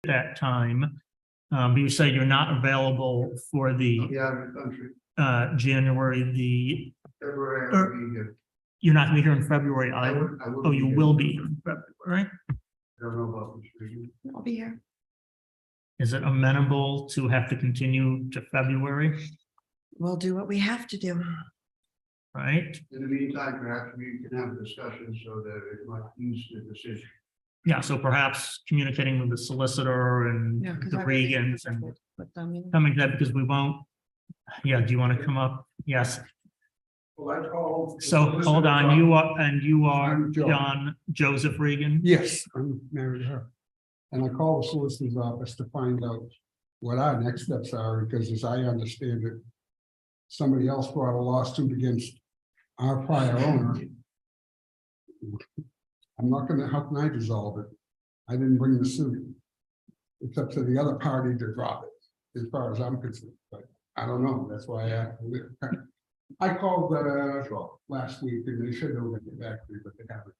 that time. But you say you're not available for the country. January February, or- I'll be here. you're not gonna be here in February either. I will Oh, be you here. will be here in February, right? I don't know about this reason. I'll be here. Is it amenable to have to continue to February, We'll do what we have to do. right? In the meantime, perhaps we can have a discussion so that it might ease the decision. Yeah, so perhaps communicating with the solicitor and Yeah, 'cause the I really Regans and But, I mean, coming to that because we won't. Yeah, do you want to come up? Yes. Well, I called. So hold on, you are I'm Joe. John Joseph Regan. Yes, I'm married to her. And I called the solicitor's office to find out what our next steps are, because as I understand it, somebody else brought a lawsuit against our prior owner. I'm not gonna, how can I dissolve it? I didn't bring the suit. It's up to the other party to drop it, as far as I'm concerned, but I don't know, that's why I asked. I called last week and they said they were gonna get back to me, but they haven't.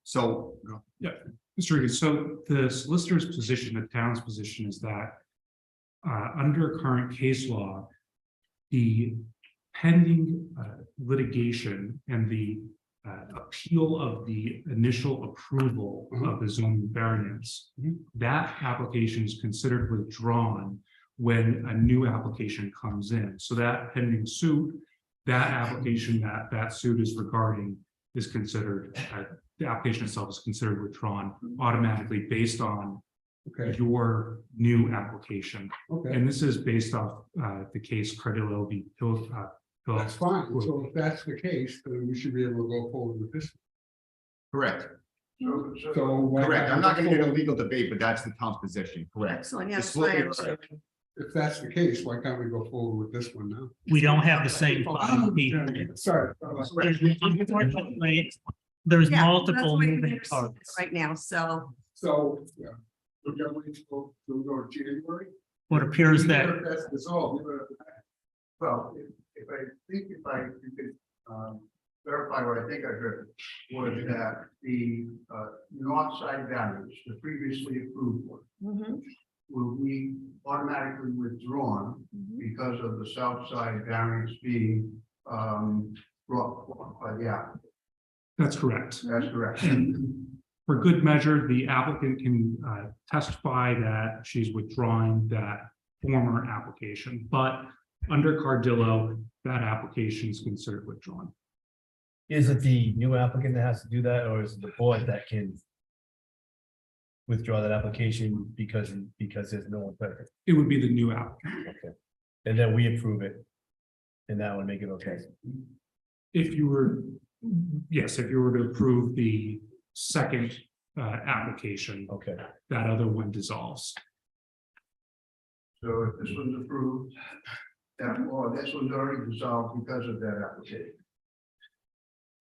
So, yeah, Mr. Regan, so the solicitor's position, the town's position is that under current case law, the pending litigation and the appeal of the initial approval of the zoning variance, that application is considered withdrawn when a new application comes in. So that pending suit, that application that suit is regarding is considered, the application itself is considered withdrawn automatically based on Okay, your new application. okay, And this is based off the case Cardillo v. Phillips. that's fine. So if that's the case, then we should be able to go forward with this. Correct, So. why correct. I'm not not gonna get a forward- legal debate, but that's the town's position, correct. excellent, yeah, The that's my solicitor- understanding. If that's the case, why can't we go forward with this one now? We don't have the same five people. Sorry. Unfortunately, there's Yeah, multiple that's what we moving understand parts. right now, so So, yeah. We're gonna wait till we go to January. What appears Even that if That's dissolved. Well, if you could verify what I think I heard, was that the north side variance, the previously approved one, mhm, will be automatically withdrawn mhm. because of the south side variance being brought by the applicant. That's correct. That's correct. And for good measure, the applicant can testify that she's withdrawing that former application, but under Cardillo, that application is considered withdrawn. Is it the new applicant that has to do that, or is it the board that can withdraw that application because there's no one present? It would be the new applicant. Okay. And then we approve it. And that would make it okay. If you were, yes, if you were to approve the second application, Okay. that other one dissolves. So if this one's approved, or this one's already dissolved because of that application.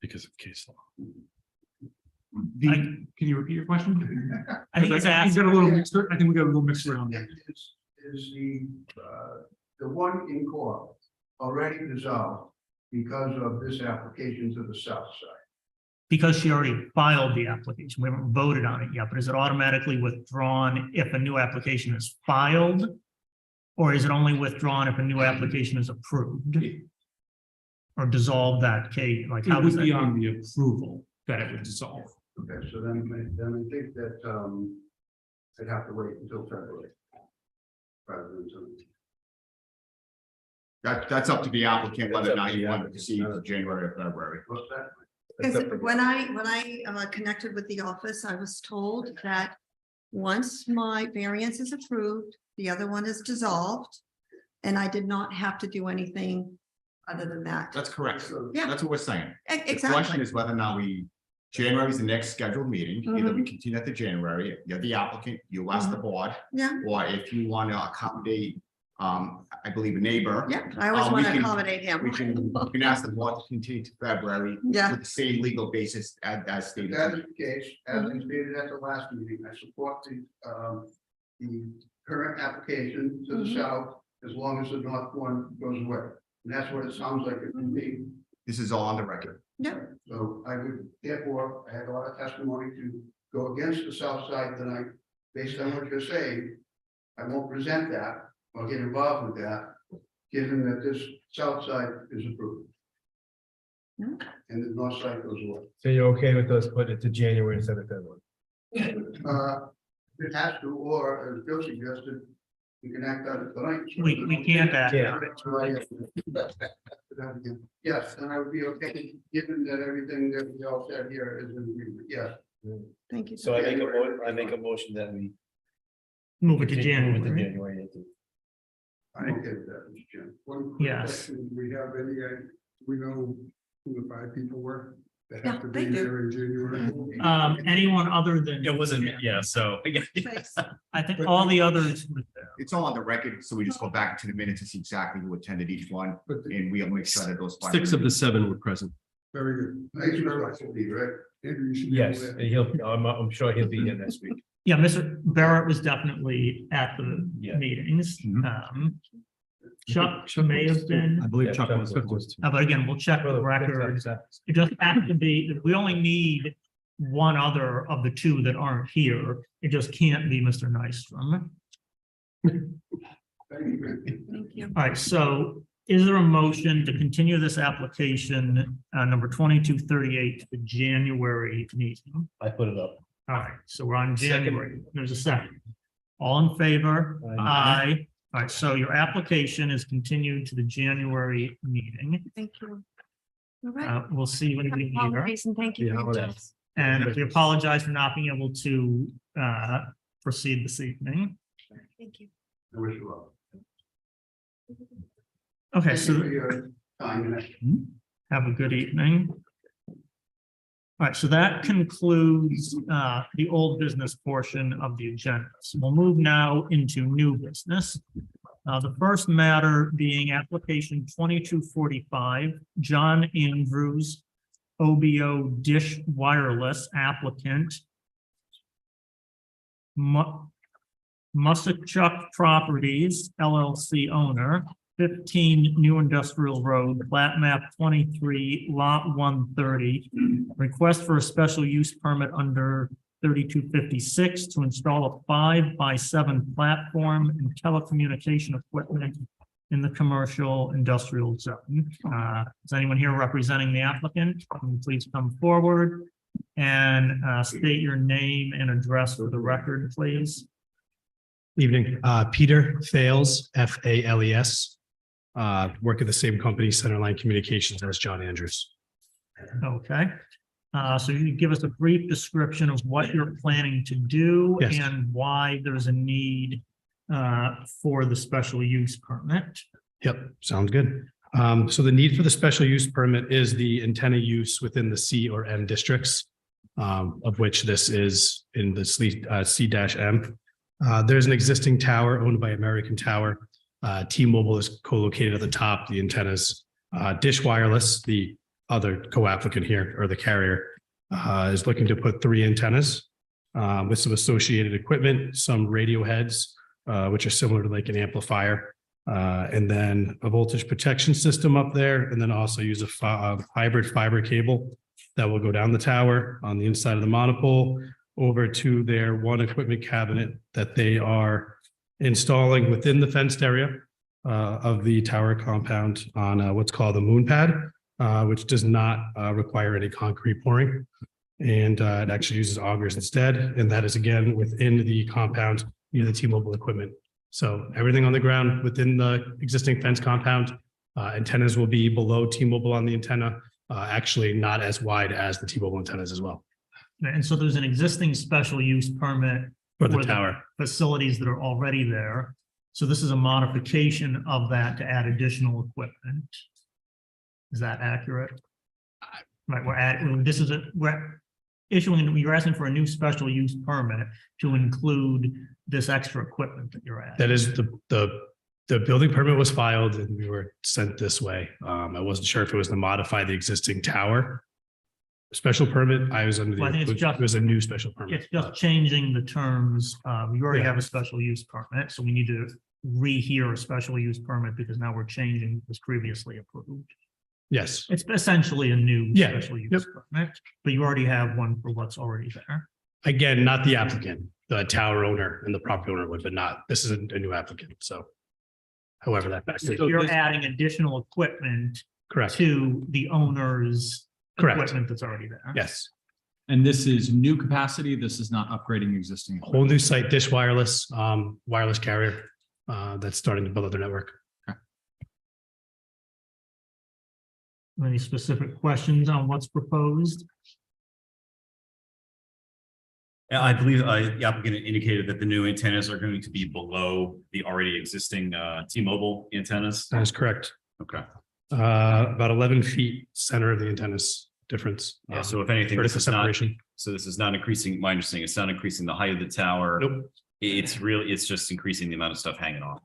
Because of case law. Can you repeat your question? I think it's We asked, got a little mixed, I think we got a little mixed around there. Is the one in court already dissolved because of this application to the south side? because she already filed the application. We haven't voted on it yet, but is it automatically withdrawn if a new application is filed? Or is it only withdrawn if a new application is approved? Or dissolve that case, like how It does would be that? on the approval that it would dissolve. Okay, so then I think that I'd have to wait until February. Rather than until. That's up to the applicant whether or not you want to That's proceed to January or February. What's that? Because when I connected with the office, I was told that once my variance is approved, the other one is dissolved. And I did not have to do anything other than that. That's correct. Yeah. That's what we're saying. The question Exactly. is whether or not January is the next scheduled meeting. Either we continue at the January, you're the applicant, you ask the board, Yeah, or if you want to accommodate, I believe a neighbor. yeah. I always we want to can- accommodate him. We can ask the board to continue to February Yeah, with the same legal basis as stated. If that is the case, as I stated at the last meeting, I support the current application to the south as long as the north one goes away. And that's what it sounds like it would be. This is all on the record. yeah. So I would, therefore, I had a lot of testimony to go against the south side tonight based on what you're saying, I won't present that or get involved with that, given that this south side is approved. No. And the north side goes away. So you're okay with us putting it to January instead of February? It has to, or as Bill suggested, you can act out of tonight. We can't act Yeah. on it. Yes, and I would be okay, given that everything that we all said here is in agreement, yes. Thank you. So I make a motion that we. Move it to continue with the January. January 18th. I'm okay with that, Mr. Chairman. One quick Yes. question. We have any, we know who the 5 people were that Yeah, have to they be do. there in January. Anyone other than. It wasn't, yeah, so. Thanks. I think all the others were there. It's all on the record, so we just go back to the minutes to see exactly who attended each one, But the- and we'll make sure that those. 6 of the 7 were present. Very good. Thank you very much, Steve, right? Andrew, you should. be Yes, able and to- I'm sure he'll be here next week. Yeah, Mr. Barrett was definitely at the Yeah. meetings. Mhm. Chuck may have been, I believe Yeah, Chuck Chuck was. was. but again, we'll check the record. It just has to be, we only need one other of the 2 that aren't here. It just can't be Mr. Nystrom. Thank you. Thank you. All right, so is there a motion to continue this application, number 2238 to the January meeting? I put it up. All right, so we're on Second. January. There's a second. All in favor? Aye. All right, so your application is continued to the January meeting. Thank you. All right. We'll see when we Happy meet here. holidays and thank you. Yeah, for your time. holidays. And we apologize for not being able to proceed this evening. Thank you. I wish you well. Okay, Thank you for so your time and have a good evening. All right, so that concludes the old business portion of the agenda. So we'll move now into new business. The first matter being application 2245, John Andrews, OBO Dish Wireless applicant. Mussachuck Properties LLC owner, 15 New Industrial Road, plat map 23, lot 130. Request for a special use permit under 3256 to install a 5x7 platform and telecommunication equipment in the commercial industrial zone. Is anyone here representing the applicant? Can you please come forward and state your name and address for the record, please? Evening, Peter Fales, Fales. Work at the same company, Centerline Communications, as John Andrews. Okay, so you can give us a brief description of what you're planning to do Yes. and why there's a need for the special use permit. Yep, sounds good. So the need for the special use permit is the antenna use within the C or M districts, of which this is in the C-M. There's an existing tower owned by American Tower. T-Mobile is co-located at the top, the antennas. Dish Wireless, the other co-applicant here, or the carrier, is looking to put 3 antennas with some associated equipment, some radio heads, which are similar to like an amplifier, and then a voltage protection system up there, and then also use a hybrid fiber cable that will go down the tower on the inside of the monopole over to their one equipment cabinet that they are installing within the fenced area of the tower compound on what's called the moon pad, which does not require any concrete pouring. And it actually uses augers instead. And that is again within the compound near the T-Mobile equipment. So everything on the ground within the existing fence compound, antennas will be below T-Mobile on the antenna, actually not as wide as the T-Mobile antennas as well And so there's an existing special use permit for the For the- tower. facilities that are already there. So this is a modification of that to add additional equipment. Is that accurate? Right, we're issuing, you're asking for a new special use permit to include this extra equipment that you're adding. That is the building permit was filed and we were sent this way. I wasn't sure if it was to modify the existing tower. Special permit, I was under the, Well, I think it's it just- was a new special permit. It's just changing the terms. You already Yeah. have a special use permit, so we need to rehear a special use permit because now we're changing what was previously approved. Yes, It's essentially a new Yeah, special use yep. permit, but you already have one for what's already there. Again, not the applicant, the tower owner and the property owner would, but not, this is a new applicant, so. However that factors. If you're adding additional equipment Correct, to the owner's Correct. equipment that's already there. yes. And this is new capacity. This is not upgrading existing. Whole new site, Dish Wireless, wireless carrier, that's starting to build up their network. Any specific questions on what's proposed? I believe the applicant indicated that the new antennas are going to be below the already existing T-Mobile antennas. That is correct. Okay. About 11 feet center of the antennas difference. Yeah, so if anything, Vertical this is not, separation. so this is not increasing, my understanding, it's not increasing the height of the tower. Nope, It's just increasing the amount of stuff hanging off.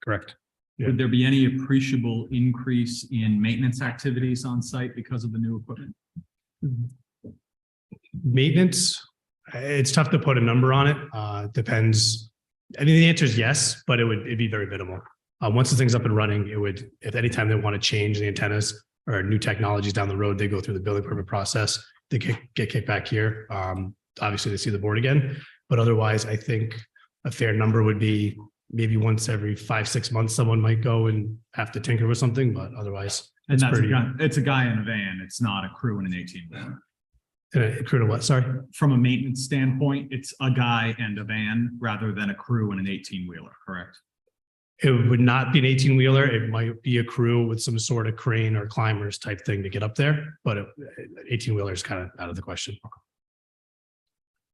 correct. Yeah. Would there be any appreciable increase in maintenance activities on site because of the new equipment? Maintenance, it's tough to put a number on it. Depends. I mean, the answer is yes, but it'd be very minimal. Once the thing's up and running, it would, if anytime they want to change the antennas or new technologies down the road, they go through the building permit process. They get kicked back here. Obviously, they see the board again, but otherwise, I think a fair number would be maybe once every 5-6 months, someone might go and have to tinker with something, but otherwise. And that's pretty- it's a guy in a van. It's not a crew in an 18-wheeler. Crew to what? Sorry. From a maintenance standpoint, it's a guy and a van rather than a crew in an 18-wheeler, correct? It would not be an 18-wheeler. It might be a crew with some sort of crane or climbers type thing to get up there, but 18-wheeler is kind of out of the question.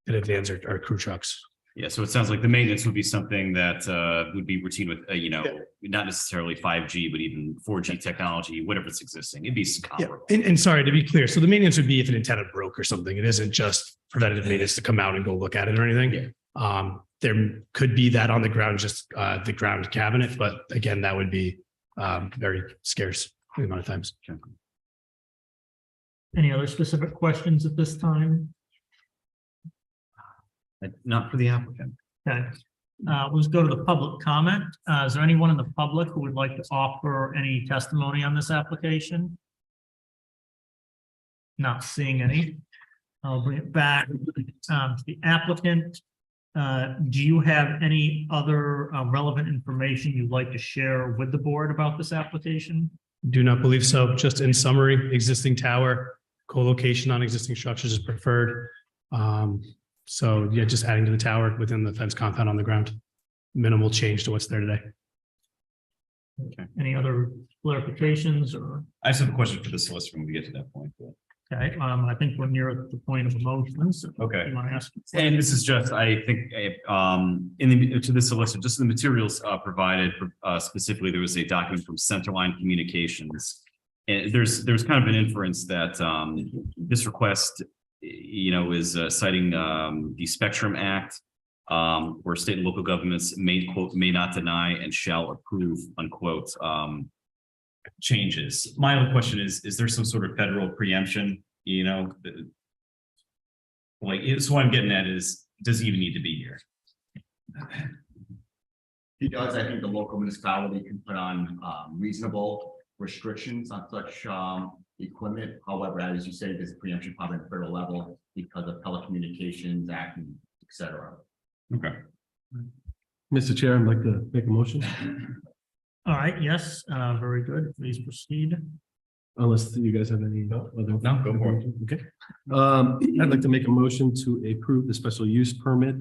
And vans are crew trucks. Yeah, so it sounds like the maintenance would be something that would be routine with, not necessarily 5G, but even 4G technology, whatever's existing. It'd be Yeah, comparable. and sorry to be clear. So the maintenance would be if an antenna broke or something. It isn't just preventative maintenance to come out and go look at it or anything. There could be that on the ground, just the ground cabinet, but again, that would be very scarce the amount of times. Any other specific questions at this time? Not for the applicant. Okay, let's go to the public comment. Is there anyone in the public who would like to offer any testimony on this application? Not seeing any. I'll bring it back to the applicant. Do you have any other relevant information you'd like to share with the board about this application? Do not believe so. Just in summary, existing tower, co-location on existing structures is preferred. So yeah, just adding to the tower within the fence compound on the ground. Minimal change to what's there today. Okay. Any other clarifications or? I just have a question for the solicitor when we get to that point. But... Okay, I think we're near the point of emotions. Okay. You want to ask? And this is just, I think, to the solicitor, just the materials provided, specifically, there was a document from Centerline Communications. And there's kind of an inference that this request, is citing the Spectrum Act, where state and local governments may, quote, may not deny and shall approve, unquote, changes. My only question is there some sort of federal preemption, so what I'm getting at is, does he even need to be here? He does. I think the local municipality can put on reasonable restrictions on such equipment. However, as you say, there's preemption probably at the federal level because of Telecommunications Act and et cetera. Okay. Mr. Chair, I'd like to make a motion, All right, yes, very good. Please proceed. unless you guys have any other. No, go for it. Okay. I'd like to make a motion to approve the special use permit.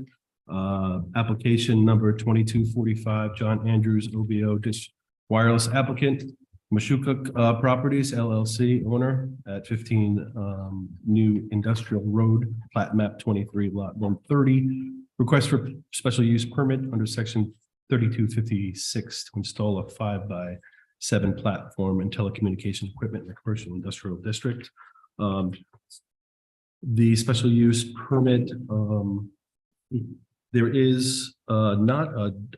Application number 2245, John Andrews, OBO Dish Wireless applicant, Mashuka Properties LLC owner at 15 New Industrial Road, plat map 23, lot 130. Request for special use permit under section 3256 to install a 5x7 platform and telecommunication equipment in the commercial industrial district. The special use permit, there is not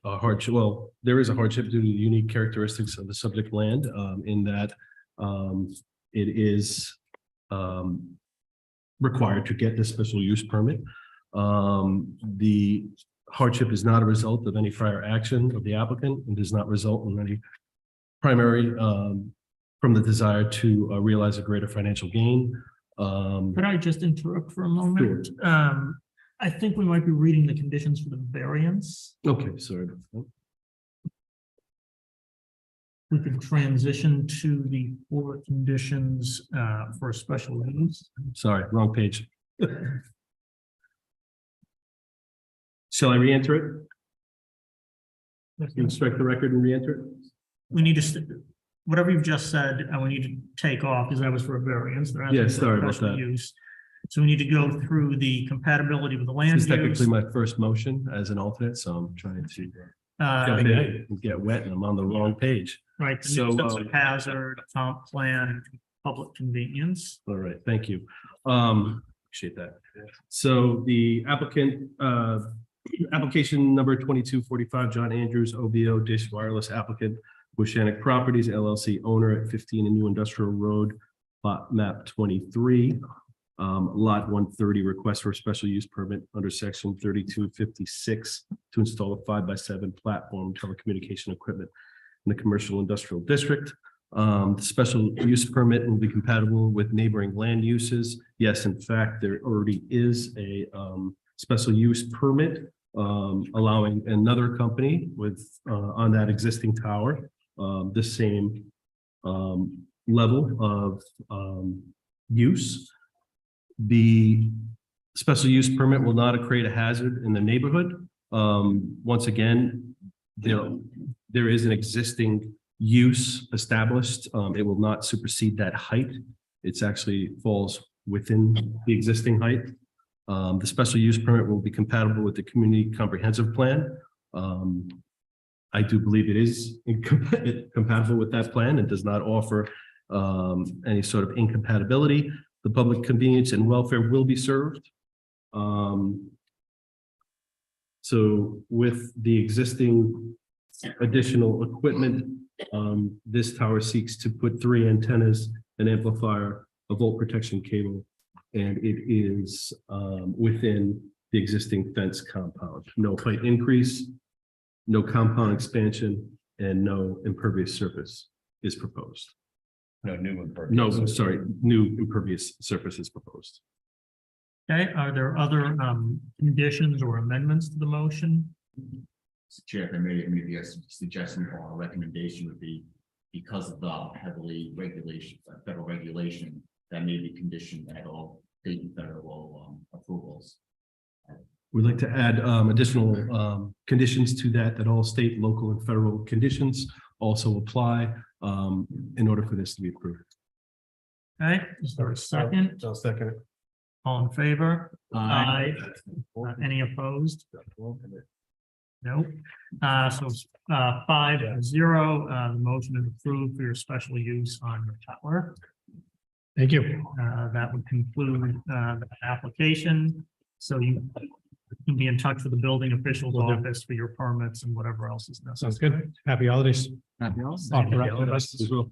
a hardship. Well, there is a hardship due to the unique characteristics of the subject land in that it is required to get this special use permit. The hardship is not a result of any prior action of the applicant and does not result in any primary from the desire to realize a greater financial gain. Could I just interrupt for a moment? I think we might be reading the conditions for the variance. Okay, sorry. We could transition to the 4 conditions for a special use. Sorry, wrong page. Shall I re-enter it? You strike the record and re-enter it? We need to, whatever you've just said, and we need to take off, because that was for a variance. There has to Yeah, be sorry about special that. use. So we need to go through the compatibility with the land This is use. technically my first motion as an alternate, so I'm trying to get wet and I'm on the wrong page. Right, the So, nuisance of hazard, comp plan, public convenience. All right, thank you. Appreciate that. So the applicant, application number 2245, John Andrews, OBO Dish Wireless applicant, Oceanic Properties LLC owner at 15 and New Industrial Road, lot map 23. Lot 130, request for a special use permit under section 3256 to install a 5x7 platform telecommunication equipment in the commercial industrial district. The special use permit will be compatible with neighboring land uses. Yes, in fact, there already is a special use permit allowing another company with on that existing tower the same level of use. The special use permit will not create a hazard in the neighborhood. Once again, there is an existing use established. It will not supersede that height. It's actually falls within the existing height. The special use permit will be compatible with the community comprehensive plan. I do believe it is compatible with that plan and does not offer any sort of incompatibility. The public convenience and welfare will be served. So with the existing additional equipment, this tower seeks to put 3 antennas, an amplifier, a volt protection cable, and it is within the existing fence compound. No height increase, no compound expansion, and no impervious surface is proposed. No new impervious. No, sorry, new impervious surface is proposed. Okay, are there other conditions or amendments to the motion? Mr. Chair, if I may, maybe a suggestion or a recommendation would be, because of the heavily regulation, federal regulation, that may be conditioned at all state and federal approvals. We'd like to add additional conditions to that all state, local, and federal conditions also apply in order for this to be approved. Okay, is there a second? I'll second it. All in favor? Aye. Any opposed? No. So 5-0, the motion is approved for your special use on your tower. Thank you. That would conclude the application. So you can be in touch with the building official's office for your permits and whatever else is necessary. Sounds good. Happy holidays. Happy holidays. As well.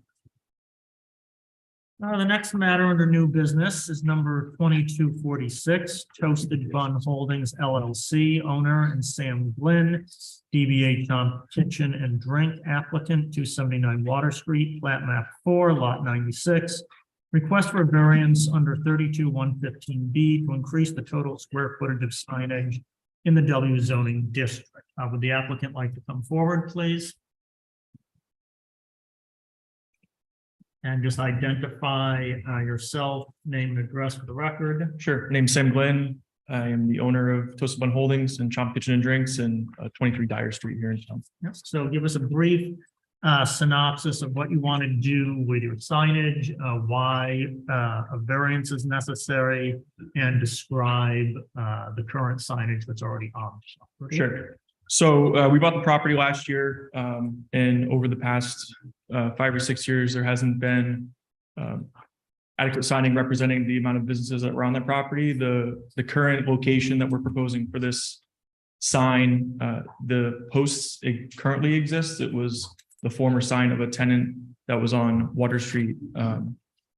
The next matter under new business is number 2246, Toasted Bun Holdings LLC, owner, and Sam Glynn, DBA Tom Kitchen and Drink applicant, 279 Water Street, plat map 4, lot 96. Request for a variance under 32-115B to increase the total square footage of signage in the W zoning district. Would the applicant like to come forward, please? And just identify yourself, name and address for the record. Sure. Name's Sam Glenn. I am the owner of Toasted Bun Holdings and Chomp Kitchen and Drinks and 23 Dyer Street here in town. Yep. So give us a brief synopsis of what you want to do with your signage, why a variance is necessary, and describe the current signage that's already on. Sure. So we bought the property last year, and over the past 5 or 6 years, there hasn't been adequate signing representing the amount of businesses that were on that property. The current location that we're proposing for this sign, the posts it currently exists. It was the former sign of a tenant that was on Water Street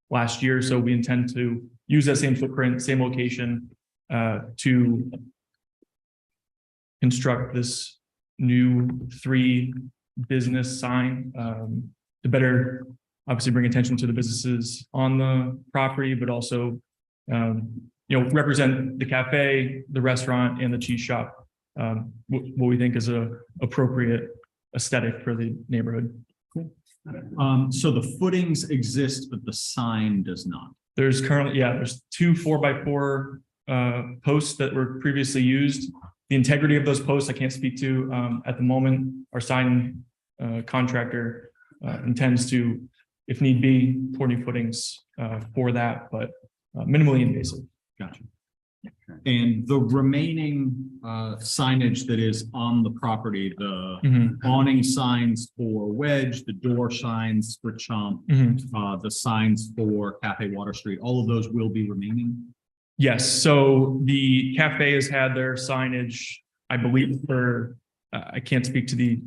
last year. So we intend to use that same footprint, same location to construct this new 3 business sign to better obviously bring attention to the businesses on the property, but also represent the cafe, the restaurant, and the cheese shop. What we think is a appropriate aesthetic for the neighborhood. So the footings exist, but the sign does not. There's currently, there's 2 4x4 posts that were previously used. The integrity of those posts I can't speak to at the moment. Our sign contractor intends to, if need be, pour new footings for that, but minimally invasive. Gotcha. And the remaining signage that is on the property, the awning signs for Wedge, the door signs for Chomp, the signs for Cafe Water Street, all of those will be remaining? Yes, so the cafe has had their signage, I believe, for, I can't speak to the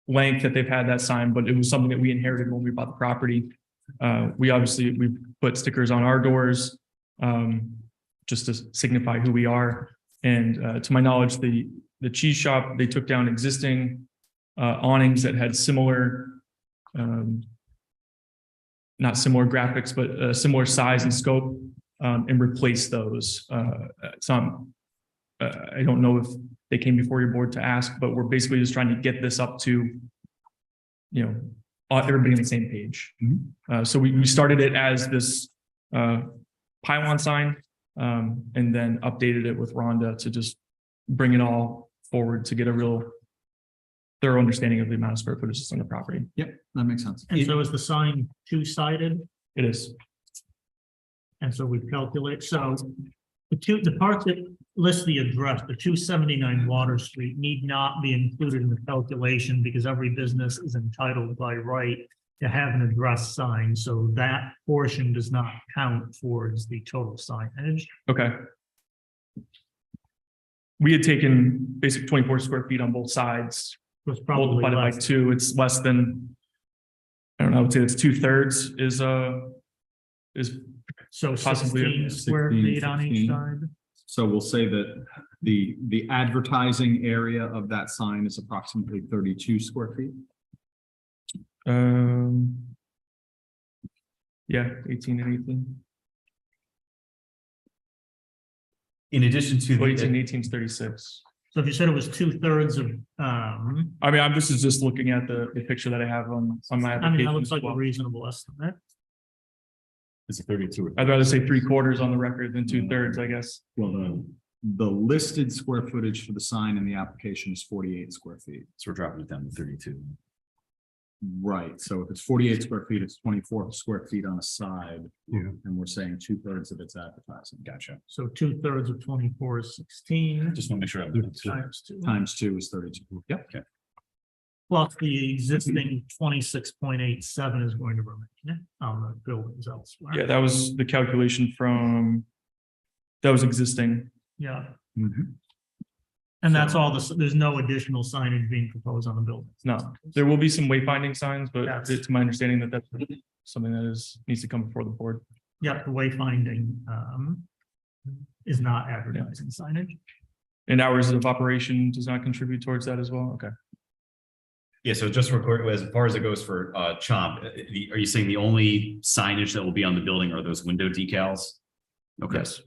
length that they've had that sign, but it was something that we inherited when we bought the property. We put stickers on our doors just to signify who we are. And to my knowledge, the cheese shop, they took down existing awnings that had similar, not similar graphics, but similar size and scope, and replaced those. I don't know if they came before your board to ask, but we're basically just trying to get this up to, everybody on the same page. So we started it as this pylon sign, and then updated it with Rhonda to just bring it all forward to get a real thorough understanding of the amount of square footage that's on the property. Yep, that makes sense. And so is the sign two-sided? It is. And so we calculate, so the part that lists the address, the 279 Water Street, need not be included in the calculation because every business is entitled by right to have an address sign. So that portion does not count towards the total signage. Okay. We had taken basically 24 square feet on both sides. It's probably Multiplied it by 2. It's less than, I don't know, I would say it's 2/3 is So possibly 16 square feet on each 16. side. So we'll say that the advertising area of that sign is approximately 32 square feet. Yeah, 18 and 18. In addition to 18, the, 18 is 36. So if you said it was 2/3 of, I mean, this is just looking at the picture that I have on my I mean, application. that looks as like a well. reasonable estimate. it's a 32. I'd rather say 3/4 on the record than 2/3, I guess. Well, the listed square footage for the sign in the application is 48 square feet. So we're dropping it down to 32. Right, so if it's 48 square feet, it's 24 square feet on a side. Yeah. And we're saying 2/3 of it's advertising. Gotcha. So 2/3 of 24 is 16. Just want to make sure. Times 2. Times 2 is 32. Yep. Plus the existing 26.87 is going to remain on the buildings elsewhere. Yeah, that was the calculation that was existing. Yeah, Mhm. and that's all there's no additional signage being proposed on the building. No, there will be some wayfinding signs, but Yes. it's my understanding that that's something that needs to come before the board. Yeah, the wayfinding is not advertising signage. And hours of operation does not contribute towards that as well. Okay. Yeah, so just real quick, as far as it goes for Chomp, are you saying the only signage that will be on the building are those window decals? Okay. Yes.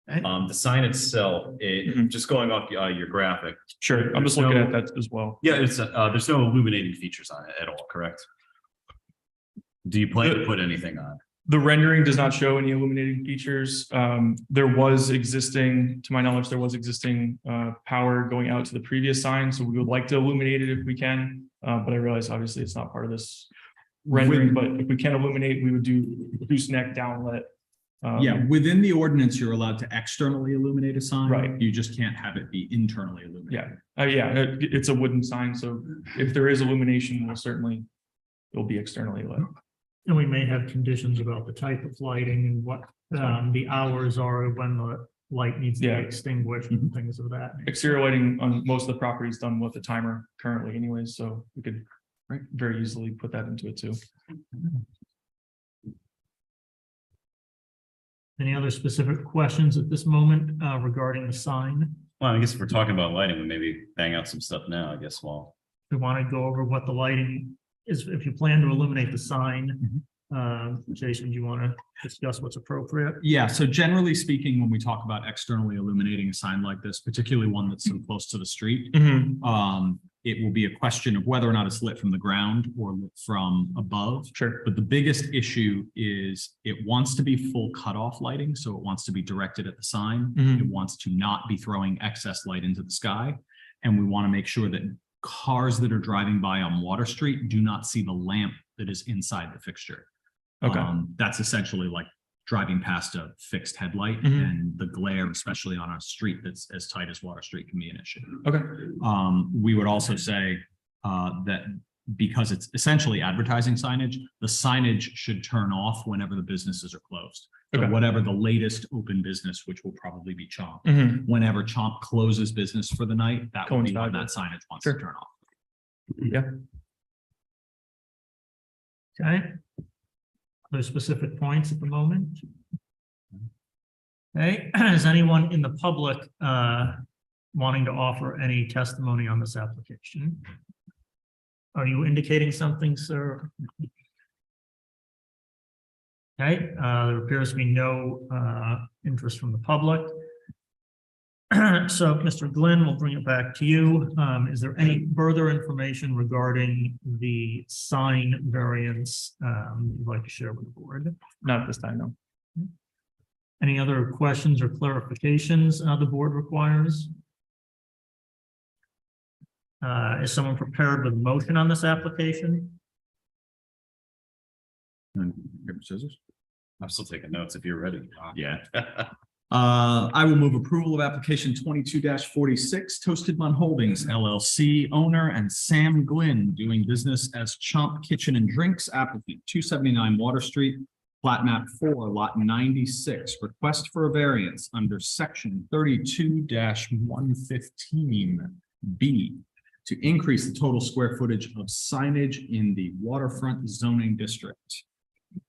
The sign itself, just going off your graphic. Sure. I'm just looking at that as well. Yeah, it's there's no illuminating features on it at all, correct? Do you plan to put anything on? The rendering does not show any illuminating features. There was existing, to my knowledge, power going out to the previous sign, so we would like to illuminate it if we can. But I realize obviously it's not part of this rendering, but if we can illuminate, we would do gooseneck downlit. Yeah, within the ordinance, you're allowed to externally illuminate a sign. Right. You just can't have it be internally illuminated. Yeah, it's a wooden sign, so if there is illumination, it'll be externally lit. And we may have conditions about the type of lighting and what the hours are when the light needs to be Yeah. extinguished and things of that. nature. Exterior lighting on most of the property is done with a timer currently anyways, so we could very easily put that into it too. Any other specific questions at this moment regarding the sign? Well, I guess if we're talking about lighting, we maybe bang out some stuff now, I guess, while. We want to go over what the lighting is, if you plan to illuminate the sign, Jason, do you want to discuss what's appropriate? Yeah, so generally speaking, when we talk about externally illuminating a sign like this, particularly one that's so close to the street, it will be a question of whether or not it's lit from the ground or lit from above. Sure. But the biggest issue is it wants to be full cutoff lighting, so it wants to be directed at the sign. It wants to not be throwing excess light into the sky. And we want to make sure that cars that are driving by on Water Street do not see the lamp that is inside the fixture. Okay. That's essentially like driving past a fixed headlight, and the glare, especially on a street that's as tight as Water Street, can be an issue. Okay. We would also say that because it's essentially advertising signage, the signage should turn off whenever the businesses are closed. So Okay. whatever the latest open business, which will probably be Chomp, whenever Chomp closes business for the night, that will be when that signage wants to Sure. turn off. Yeah. Okay. Those specific points at the moment. Okay, is anyone in the public wanting to offer any testimony on this application? Are you indicating something, sir? Okay, there appears to be no interest from the public. So, Mr. Glenn, we'll bring it back to you. Is there any further information regarding the sign variance you'd like to share with the board? Not at this time, no. Any other questions or clarifications the board requires? Is someone prepared with a motion on this application? Scissors? I'm still taking notes if you're ready. Yeah. I will move approval of application 22-46, Toasted Bun Holdings LLC, owner and Sam Glynn, doing business as Chomp Kitchen and Drinks, applicant 279 Water Street, plat map 4, lot 96, request for a variance under section 32-115B to increase the total square footage of signage in the waterfront zoning district.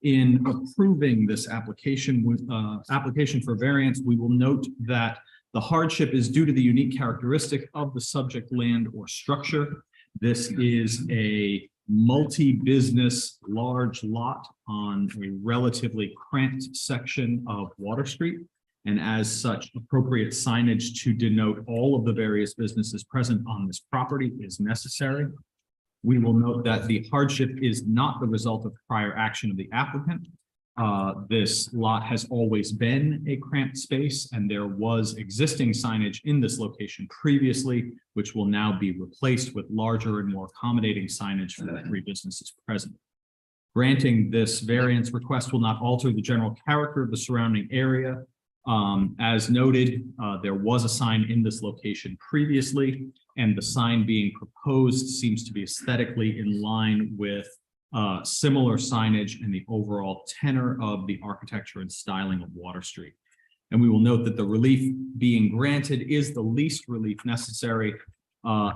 In approving this application with application for variance, we will note that the hardship is due to the unique characteristic of the subject land or structure. This is a multi-business large lot on a relatively cramped section of Water Street. And as such, appropriate signage to denote all of the various businesses present on this property is necessary. We will note that the hardship is not the result of prior action of the applicant. This lot has always been a cramped space, and there was existing signage in this location previously, which will now be replaced with larger and more accommodating signage for the three businesses present. Granting this variance request will not alter the general character of the surrounding area. As noted, there was a sign in this location previously, and the sign being proposed seems to be aesthetically in line with similar signage and the overall tenor of the architecture and styling of Water Street. And we will note that the relief being granted is the least relief necessary,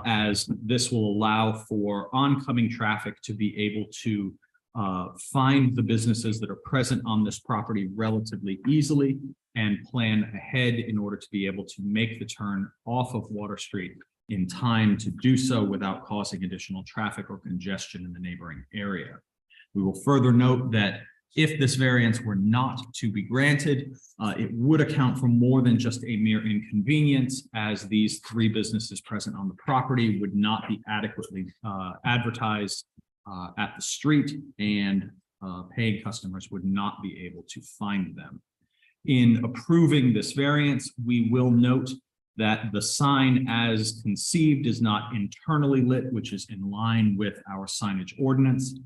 as this will allow for oncoming traffic to be able to find the businesses that are present on this property relatively easily and plan ahead in order to be able to make the turn off of Water Street in time to do so without causing additional traffic or congestion in the neighboring area. We will further note that if this variance were not to be granted, it would account for more than just a mere inconvenience, as these three businesses present on the property would not be adequately advertised at the street, and paying customers would not be able to find them. In approving this variance, we will note that the sign as conceived is not internally lit, which is in line with our signage ordinance.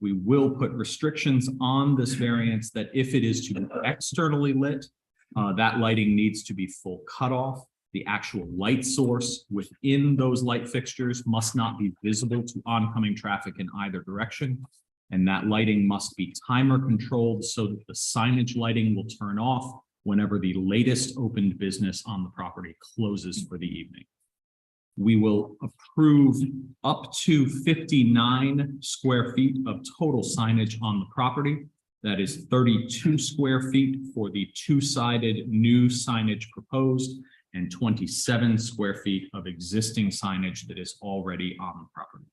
We will put restrictions on this variance that if it is to be externally lit, that lighting needs to be full cutoff. The actual light source within those light fixtures must not be visible to oncoming traffic in either direction. And that lighting must be timer controlled so that the signage lighting will turn off whenever the latest opened business on the property closes for the evening. We will approve up to 59 square feet of total signage on the property. That is 32 square feet for the two-sided new signage proposed and 27 square feet of existing signage that is already on the property.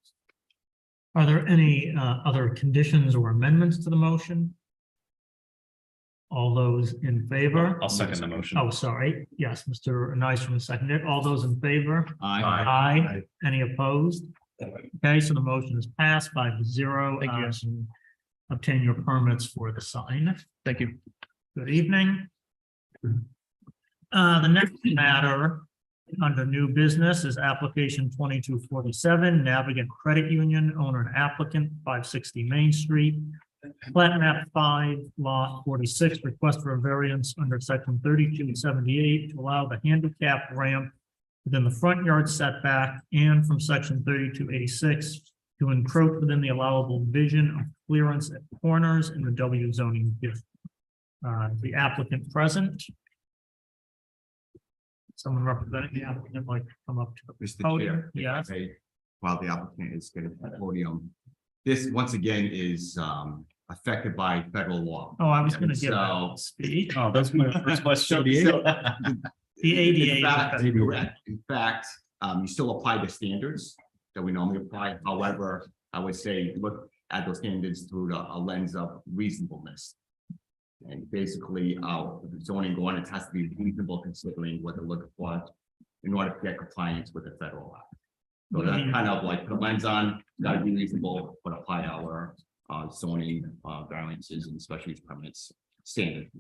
Are there any other conditions or amendments to the motion? All those in favor? I'll second the motion. Oh, sorry. Yes, Mr. Nyström seconded. All those in favor? Aye. Aye. Any opposed? Okay, so the motion is passed 5-0. Thank you. Obtain your permits for the sign. Thank you. Good evening. The next matter under new business is application 2247, Navigant Credit Union, owner and applicant, 560 Main Street. Plat map 5, lot 46, request for a variance under section 3278 to allow the handicap ramp within the front yard setback and from section 3286 to encroach within the allowable vision of clearance at corners in the W zoning district. The applicant present. Someone representing the applicant like to come up to the Mr. podium. Chair. if I Yes. may, while the applicant is getting to the podium, this once again is affected by federal law. Oh, I was going to give So- that speech. Oh, that's my first question. The ADA. In fact, correct. In fact, you still apply the standards that we normally apply. However, I would say look at those standards through a lens of reasonableness. And basically, the zoning ordinance has to be reasonable considering what they're looking for in order to get compliance with the federal law. So that's kind of like the lens on, gotta be reasonable, but apply our zoning variances and special use permits standard.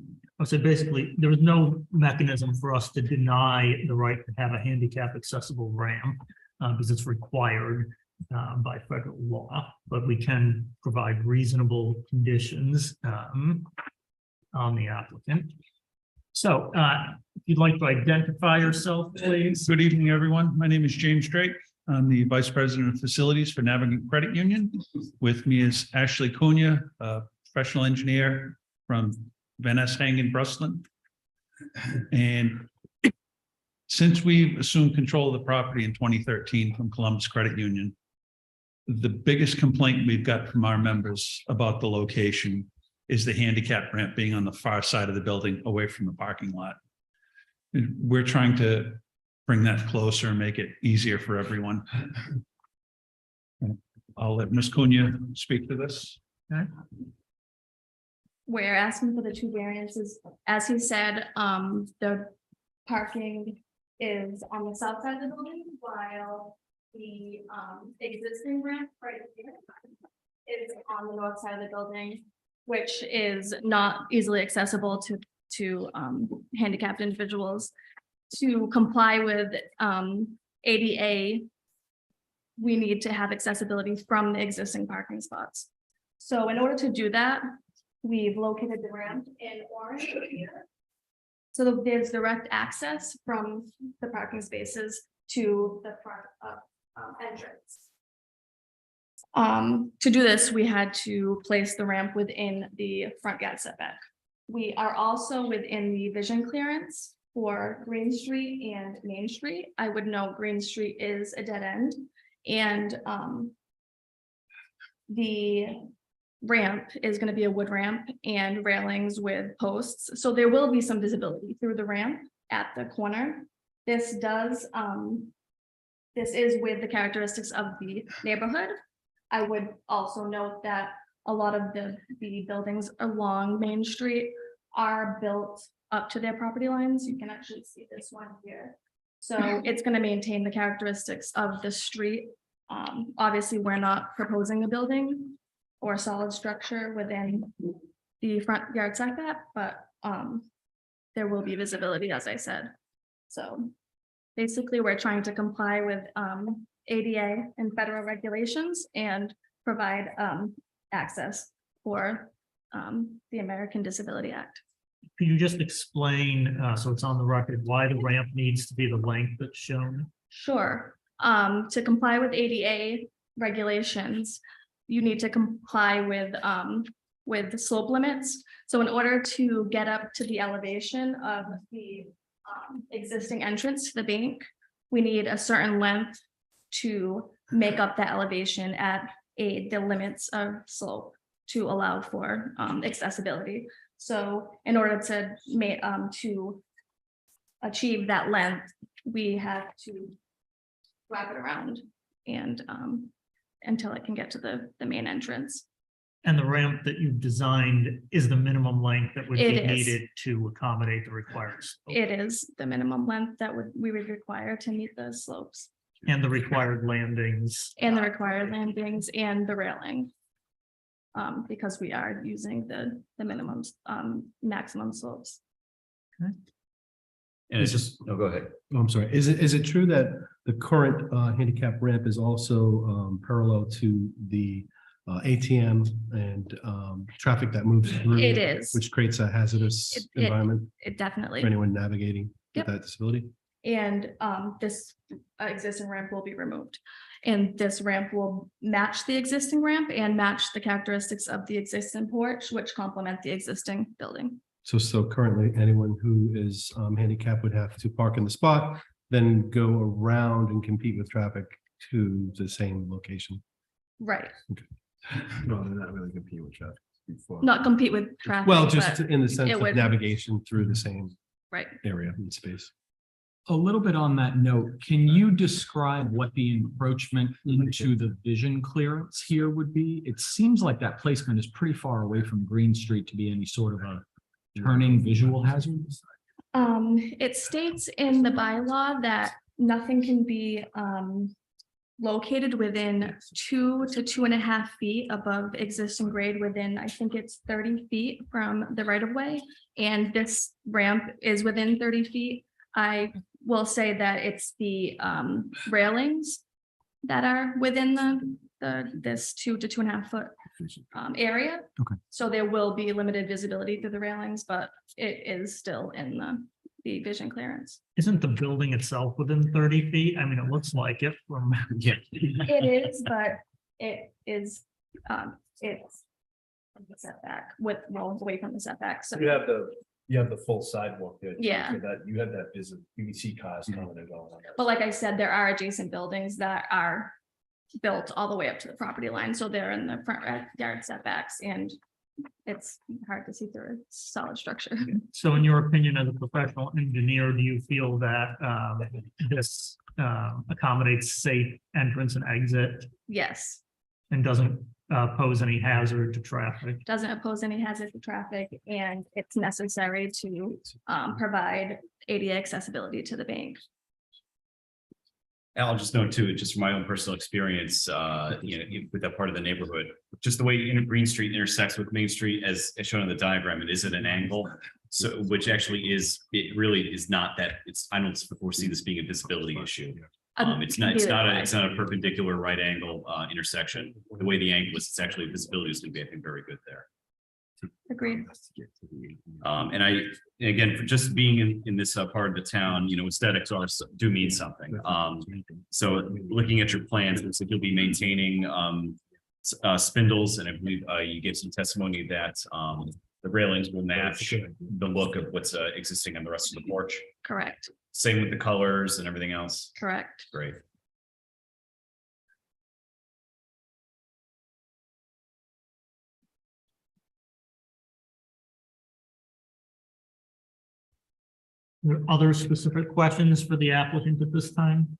So basically, there was no mechanism for us to deny the right to have a handicap accessible ramp because it's required by federal law, but we can provide reasonable conditions on the applicant. So if you'd like to identify yourself, please. Good evening, everyone. My name is James Drake. I'm the Vice President of Facilities for Navigant Credit Union. With me is Ashley Cunha, a professional engineer from Van Ness Hang in Brooklyn. And since we've assumed control of the property in 2013 from Columbus Credit Union, the biggest complaint we've got from our members about the location is the handicap ramp being on the far side of the building away from the parking lot. And we're trying to bring that closer and make it easier for everyone. I'll let Ms. Cunha speak to this. We're asking for the two variances. As he said, the parking is on the south side of the building, while the existing ramp right here is on the north side of the building, which is not easily accessible to handicapped individuals. To comply with ADA, we need to have accessibility from the existing parking spots. So in order to do that, we've located the ramp in orange here. So there's direct access from the parking spaces to the front of entrance. To do this, we had to place the ramp within the front yard setback. We are also within the vision clearance for Green Street and Main Street. I would note Green Street is a dead end, and the ramp is going to be a wood ramp and railings with posts. So there will be some visibility through the ramp at the corner. This is with the characteristics of the neighborhood. I would also note that a lot of the buildings along Main Street are built up to their property lines. You can actually see this one here. So it's going to maintain the characteristics of the street. Obviously, we're not proposing a building or a solid structure within the front yard setback, but there will be visibility, as I said. So basically, we're trying to comply with ADA and federal regulations and provide access for the American Disability Act. Could you just explain, so it's on the record, why the ramp needs to be the length that's shown? Sure. To comply with ADA regulations, you need to comply with the slope limits. So in order to get up to the elevation of the existing entrance to the bank, we need a certain length to make up that elevation at the limits of slope to allow for accessibility. So in order to achieve that length, we have to wrap it around and until it can get to the main entrance. And the ramp that you've designed is the minimum length that would be It is. needed to accommodate the required slope It is the minimum length that we would require to meet the slopes and the required landings. and the required landings and the railing. Because we are using the minimums, maximum slopes. And it's just, no, go ahead. Oh, I'm sorry. Is it true that the current handicap ramp is also parallel to the ATM and traffic that moves through? It is. Which creates a hazardous It- environment It definitely. for anyone navigating with Yep. that disability? And this existing ramp will be removed. And this ramp will match the existing ramp and match the characteristics of the existing porch, which complement the existing building. So currently, anyone who is handicapped would have to park in the spot, then go around and compete with traffic to the same location. Right. No, they're not really competing with traffic before. Not compete with traffic. Well, just but- in the sense it of would- navigation through the same Right. area and space. A little bit on that note, can you describe what the encroachment into the vision clearance here would be? It seems like that placement is pretty far away from Green Street to be any sort of a turning visual hazard. It states in the bylaw that nothing can be located within 2 to 2.5 feet above existing grade within, I think it's 30 feet from the right of way. And this ramp is within 30 feet. I will say that it's the railings that are within this 2 to 2.5 foot area. Okay. So there will be limited visibility through the railings, but it is still in the vision clearance. Isn't the building itself within 30 feet? I mean, it looks like it from. Yeah. It is, but it is, it's setback with rolls away from the setback, so. You have the full sidewalk there. Yeah. So that you have that visit, you can see cars coming and going on. But like I said, there are adjacent buildings that are built all the way up to the property line, so they're in the front yard setbacks, and it's hard to see through a solid structure. So in your opinion, as a professional engineer, do you feel that this accommodates safe entrance and exit Yes, and doesn't pose any hazard to traffic? doesn't pose any hazard to traffic, and it's necessary to provide ADA accessibility to the bank. I'll just note too, just from my own personal experience, with that part of the neighborhood, just the way Green Street intersects with Main Street as shown in the diagram, it is at an angle. So, which actually is, it really is not that, I don't foresee this being a visibility issue. It's not a perpendicular right angle intersection. The way the angle is, it's actually visibility is going to be, I think, very good there. Agreed. And again, for just being in this part of the town, aesthetics do mean something. So looking at your plans, looks like you'll be maintaining spindles, and I believe you gave some testimony that the railings will match the look of what's existing on the rest of the porch. Correct, Same with the colors and everything else. correct. Great. Are there other specific questions for the applicant at this time?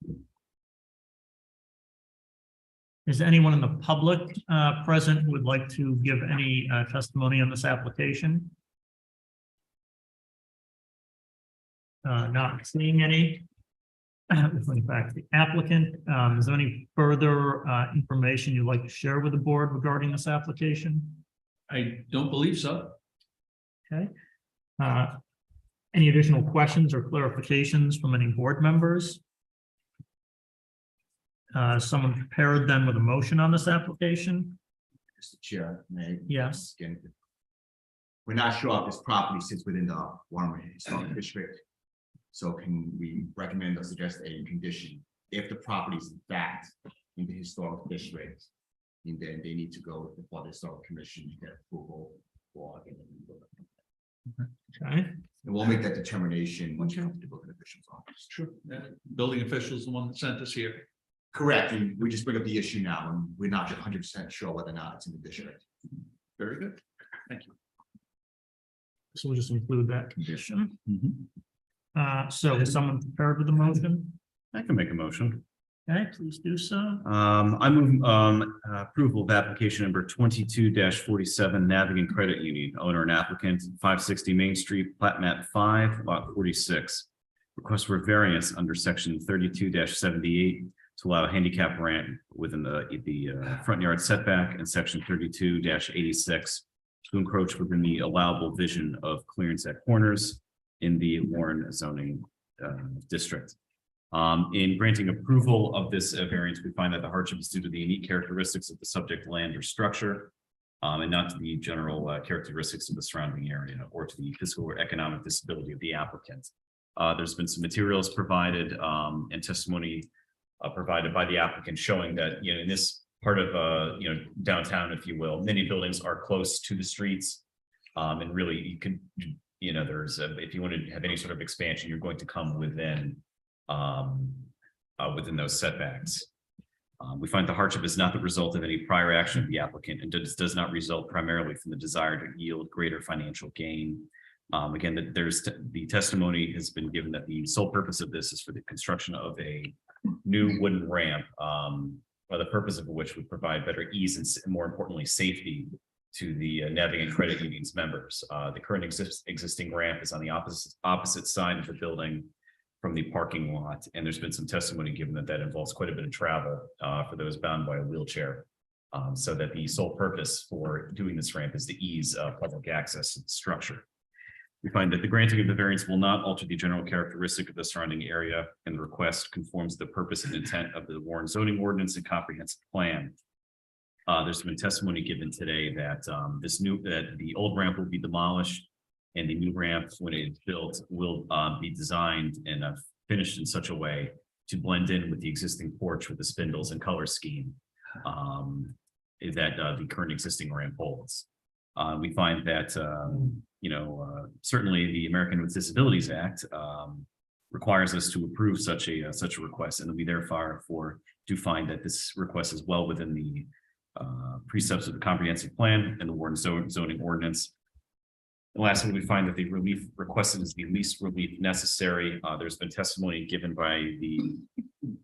Is anyone in the public present who would like to give any testimony on this application? Not seeing any. In fact, the applicant, is there any further information you'd like to share with the board regarding this application? I don't believe so. Okay. Any additional questions or clarifications from any board members? Someone prepared then with a motion on this application? Mr. Chair, may. Yes. Again, we're not sure if this property sits within the Warren Historic District. So can we recommend or suggest a condition? If the property is in fact in the historic district, and then they need to go before the historic commission to get approval for. Okay. And we'll make that determination once you have the building official's office. Sure. Building official is the one that sent us here. Correct, and we just bring up the issue now, and we're not 100% sure whether or not it's in the district. Very good. Thank you. So we'll just include that condition. Mhm. So is someone prepared with the motion? I can make a motion. Okay, please do so. I move approval of application number 22-47 Navigant Credit Union, owner and applicant, 560 Main Street, plat map 5, lot 46. Request for variance under section 32-78 to allow a handicap ramp within the front yard setback, and section 32-86 to encroach within the allowable vision of clearance at corners in the Warren zoning district. In granting approval of this variance, we find that the hardship is due to the unique characteristics of the subject land or structure, and not to the general characteristics of the surrounding area or to the physical or economic disability of the applicant. There's been some materials provided and testimony provided by the applicant showing that, in this part of, downtown, if you will, many buildings are close to the streets. And really you can, if you want to have any sort of expansion, you're going to come within those setbacks. We find the hardship is not the result of any prior action of the applicant and does not result primarily from the desire to yield greater financial gain. Again, the testimony has been given that the sole purpose of this is for the construction of a new wooden ramp, the purpose of which would provide better ease and more importantly, safety to the Navigant Credit Union's members. The current existing ramp is on the opposite side of the building from the parking lot, and there's been some testimony given that involves quite a bit of travel for those bound by a wheelchair. So that the sole purpose for doing this ramp is to ease public access to the structure. We find that the granting of the variance will not alter the general characteristic of the surrounding area, and the request conforms to the purpose and intent of the Warren zoning ordinance and comprehensive plan. There's been testimony given today that the old ramp will be demolished, and the new ramp, when it's built, will be designed and finished in such a way to blend in with the existing porch with the spindles and color scheme that the current existing ramp holds. We find that certainly the American with Disabilities Act requires us to approve such a request, and we therefore do find that this request is well within the precepts of the comprehensive plan and the Warren zoning ordinance. And lastly, we find that the relief requested is the least relief necessary. There's been testimony given by the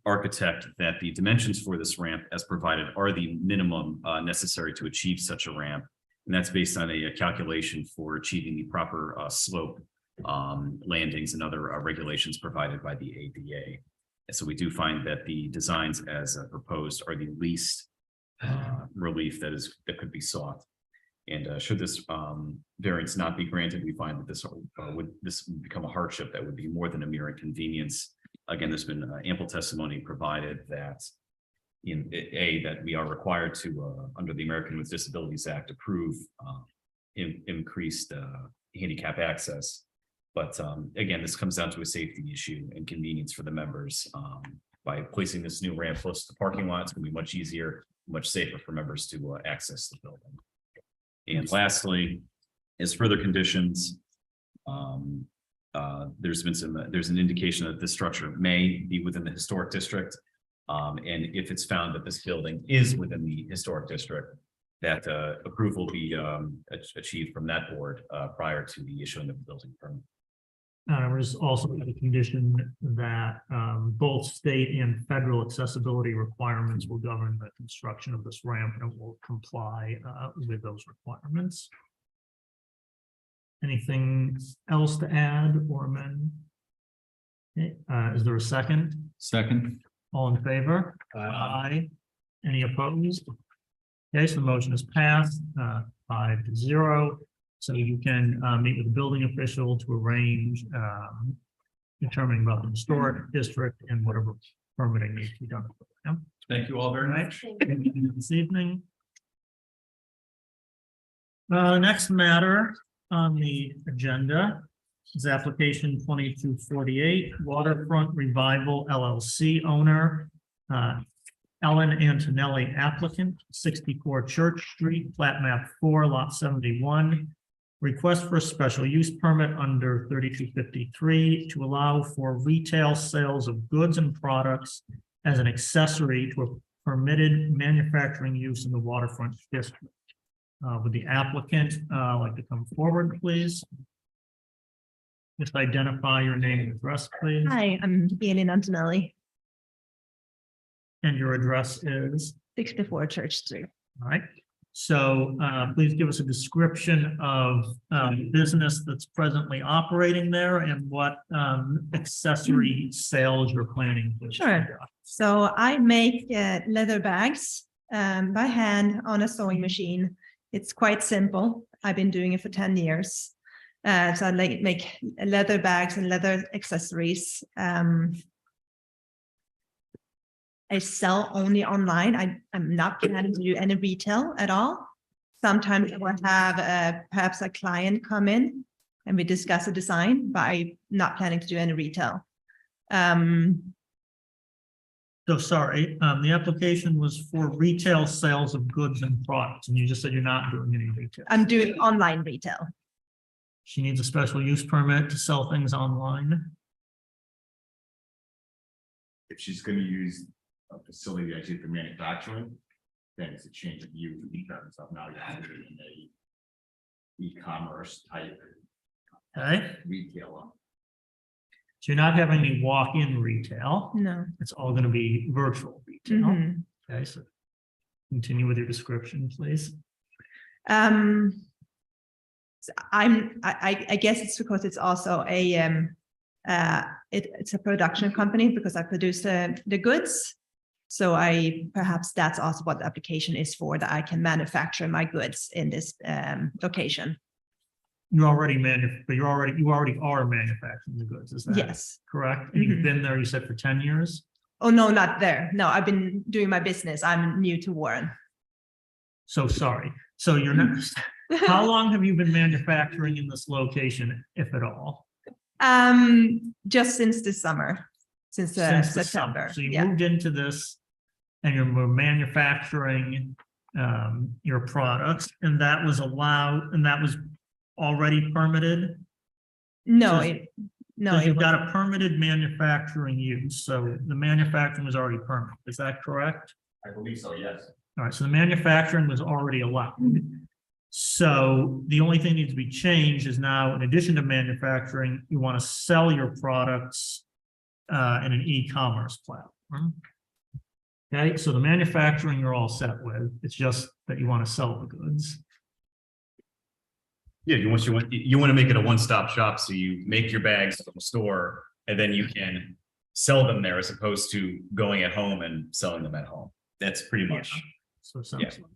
architect that the dimensions for this ramp as provided are the minimum necessary to achieve such a ramp. And that's based on a calculation for achieving the proper slope landings and other regulations provided by the ADA. And so we do find that the designs as proposed are the least relief that could be sought. And should this variance not be granted, we find that this would become a hardship that would be more than a mere inconvenience. Again, there's been ample testimony provided that that we are required to, under the American with Disabilities Act, approve increased handicap access. But again, this comes down to a safety issue and convenience for the members. By placing this new ramp close to the parking lot, it's going to be much easier, much safer for members to access the building. And lastly, as further conditions, there's an indication that this structure may be within the historic district. And if it's found that this building is within the historic district, that approval be achieved from that board prior to the issuing of the building permit. There's also a condition that both state and federal accessibility requirements will govern the construction of this ramp and will comply with those requirements. Anything else to add or amend? Okay, is there a second? Second. All in favor? Aye. Any opposed? Okay, so the motion is passed 5-0. So you can meet with the building official to arrange determining about the historic district and whatever permitting needs to be done. Yeah. Thank you all very much. Thank you this evening. Next matter on the agenda is application 2248 Waterfront Revival LLC owner Ellen Antonelli applicant, 64 Church Street, plat map 4, lot 71. Request for a special use permit under 3253 to allow for retail sales of goods and products as an accessory to a permitted manufacturing use in the waterfront district. Would the applicant like to come forward, please? Just identify your name and address, please. Hi, I'm Ellen Antonelli. And your address is, 64 Church Street. all right? So please give us a description of business that's presently operating there and what accessory sales you're planning to. Sure. So I make leather bags by hand on a sewing machine. It's quite simple. I've been doing it for 10 years. So I make leather bags and leather accessories. I sell only online. I'm not planning to do any retail at all. Sometimes I will have perhaps a client come in and we discuss a design, but I'm not planning to do any retail. So sorry, the application was for retail sales of goods and products, and you just said you're not doing any retail. I'm doing online retail. She needs a special use permit to sell things online. If she's gonna use a facility actually for manufacturing, then it's a change of use in terms of now you're operating a e-commerce type Okay, retailer. so you're not having any walk-in retail. No. It's all going to be virtual retail. Mhm. Okay, so continue with your description, please. So I guess it's because it's also a it's a production company because I produce the goods. So perhaps that's also what the application is for, that I can manufacture my goods in this location. You already are manufacturing the goods, is that Yes. correct? And you've been there, you said, for 10 years? Oh, no, not there. No, I've been doing my business. I'm new to Warren. So sorry. So you're not, how long have you been manufacturing in this location, if at all? Just since this summer, since Since the September. summer. So you Yeah. moved into this and you're manufacturing your products, and that was allowed, and that was already permitted? No, So- no, Because it you've got wasn't. a permitted manufacturing use, so the manufacturing was already permitted, is that correct? I believe so, yes. All right, so the manufacturing was already allowed. So the only thing that needs to be changed is now, in addition to manufacturing, you want to sell your products in an e-commerce platform. Okay, so the manufacturing you're all set with, it's just that you want to sell the goods. Yeah, you want to make it a one-stop shop, so you make your bags from the store and then you can sell them there as opposed to going at home and selling them at home. That's pretty much. So it sounds like.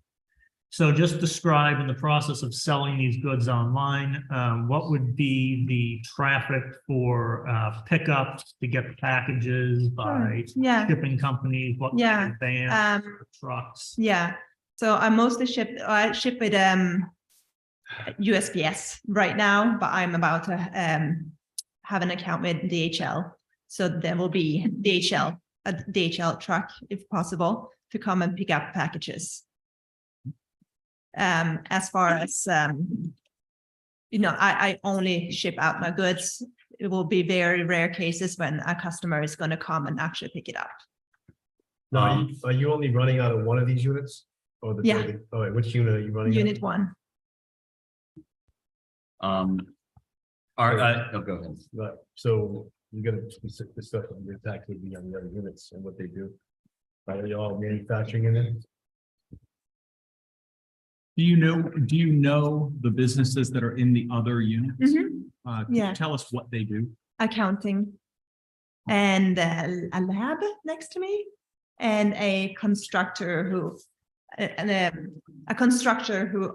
So just describe in the process of selling these goods online, what would be the traffic for pickups to get the packages by Yeah. shipping companies, what kind Yeah. of vans, trucks? Yeah. So I mostly I ship with USPS right now, but I'm about to have an account with DHL. So there will be a DHL truck, if possible, to come and pick up packages. As far as I only ship out my goods. It will be very rare cases when a customer is going to come and actually pick it up. Now, are you only running out of one of these units? Or the Yeah. building? All right, which unit are you running? out of? Unit 1. Oh, go ahead. Right, so you're gonna discuss your tax would be on the other units and what they do. Are they all manufacturing in it? Do you know the businesses that are in the other units? Can Yeah. you tell us what they do? Accounting. And a lab next to me. And a constructor who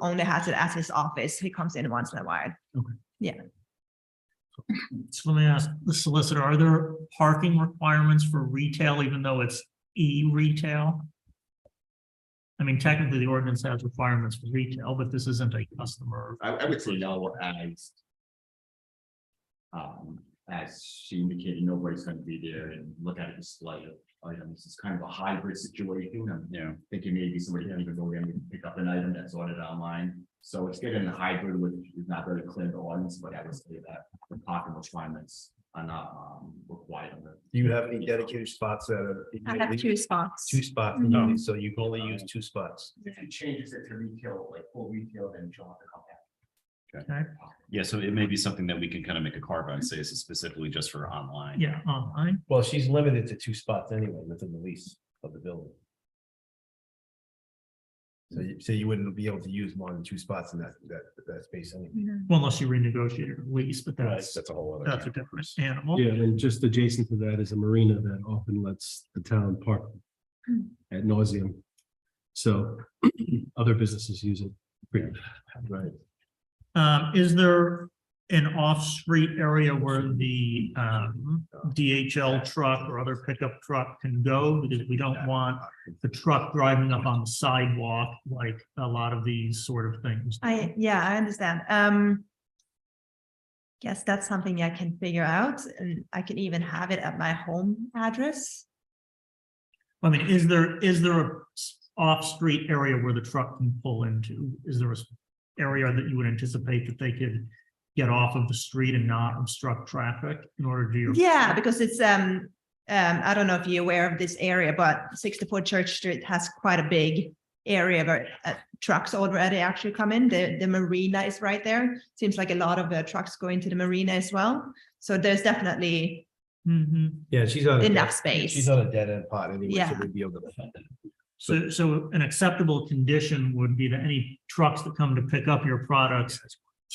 only has it as his office. He comes in once in a while. So let me ask the solicitor, are there parking requirements for retail, even though it's e-retail? I mean, technically, the ordinance has requirements for retail, but this isn't a customer. I would say no, as she indicated, nobody's gonna be there and look at a display of items. It's kind of a hybrid situation. I'm thinking maybe somebody can even go in and pick up an item that's ordered online. So it's getting a hybrid, which is not very clear to the audience, but I would say that the parking requirements are not required. Do you have any dedicated spots that are? I have 2 spots. 2 spots, Mhm. so you can only use 2 spots. If it changes it to retail, like full retail, then you'll have to come back. Okay, Yeah, so it may be something that we can kind of make a carve out and say this is specifically just for online. yeah, online. Well, she's limited to 2 spots anyway within the lease. of the building. So you wouldn't be able to use more than two spots in that space anyway. Well, unless you renegotiated a lease, but that's That's a whole other. a different animal. Yeah, and just adjacent to that is a marina that often lets the town park ad nauseum. So other businesses use it. Right. Is there an off-street area where the DHL truck or other pickup truck can go? Because we don't want the truck driving up on the sidewalk like a lot of these sort of things. I understand. Guess that's something I can figure out, and I can even have it at my home address. I mean, is there a off-street area where the truck can pull into? Is there a area that you would anticipate that they could get off of the street and not obstruct traffic in order to do your? Yeah, because it's I don't know if you're aware of this area, but 64 Church Street has quite a big area where trucks already actually come in. The marina is right there. Seems like a lot of the trucks go into the marina as well. So there's definitely Yeah, she's on enough space. She's on a dead end pot anyway, so Yeah. we'd be able to. So an acceptable condition would be that any trucks that come to pick up your products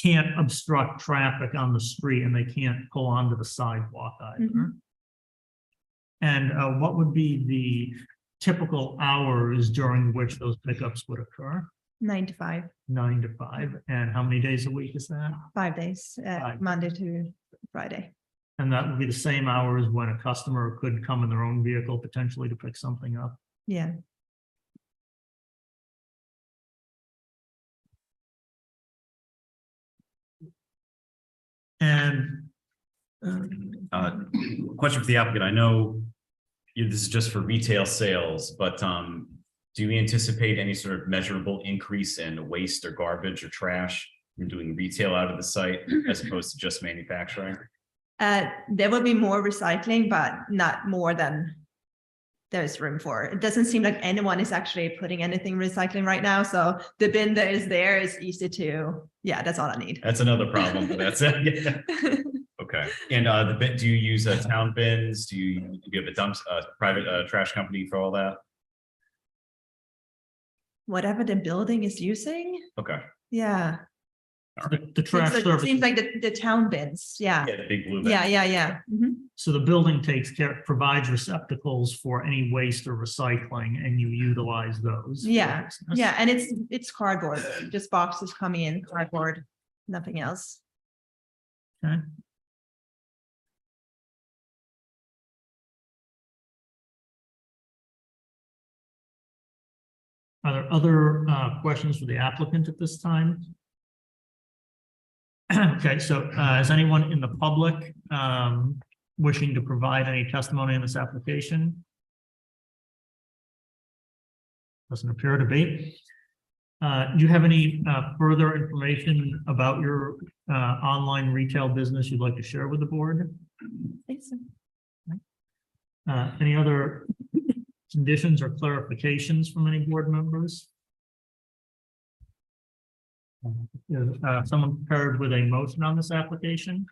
can't obstruct traffic on the street, and they can't pull onto the sidewalk either. Mhm. And what would be the typical hours during which those pickups would occur? 9 to 5, 9 to 5, and how many days a week is that? 5 days, 5. Monday to Friday. And that would be the same hours when a customer could come in their own vehicle potentially to pick something up. Yeah. And Question for the applicant. I know this is just for retail sales, but do you anticipate any sort of measurable increase in waste or garbage or trash from doing retail out of the site as opposed to just manufacturing? There will be more recycling, but not more than there's room for. It doesn't seem like anyone is actually putting anything recycling right now. So the bin that is there is easy to, yeah, that's all I need. That's another problem, but that's it. Yeah. Okay. And the bin, do you use town bins? Do you have a private trash company for all that? Whatever the building is using. Okay. Yeah. the trash service. Seems like the town bins. Yeah. Yeah, the big blue bin. Yeah. Mhm. So the building provides receptacles for any waste or recycling, and you utilize those. for Yeah, business. yeah, and it's cardboard, just boxes coming in, cardboard, nothing else. Okay. Are there other questions for the applicant at this time? Okay, so is anyone in the public wishing to provide any testimony in this application? Doesn't appear to be. Do you have any further information about your online retail business you'd like to share with the board? Thanks. Any other conditions or clarifications from any board members? Is someone prepared with a motion on this application?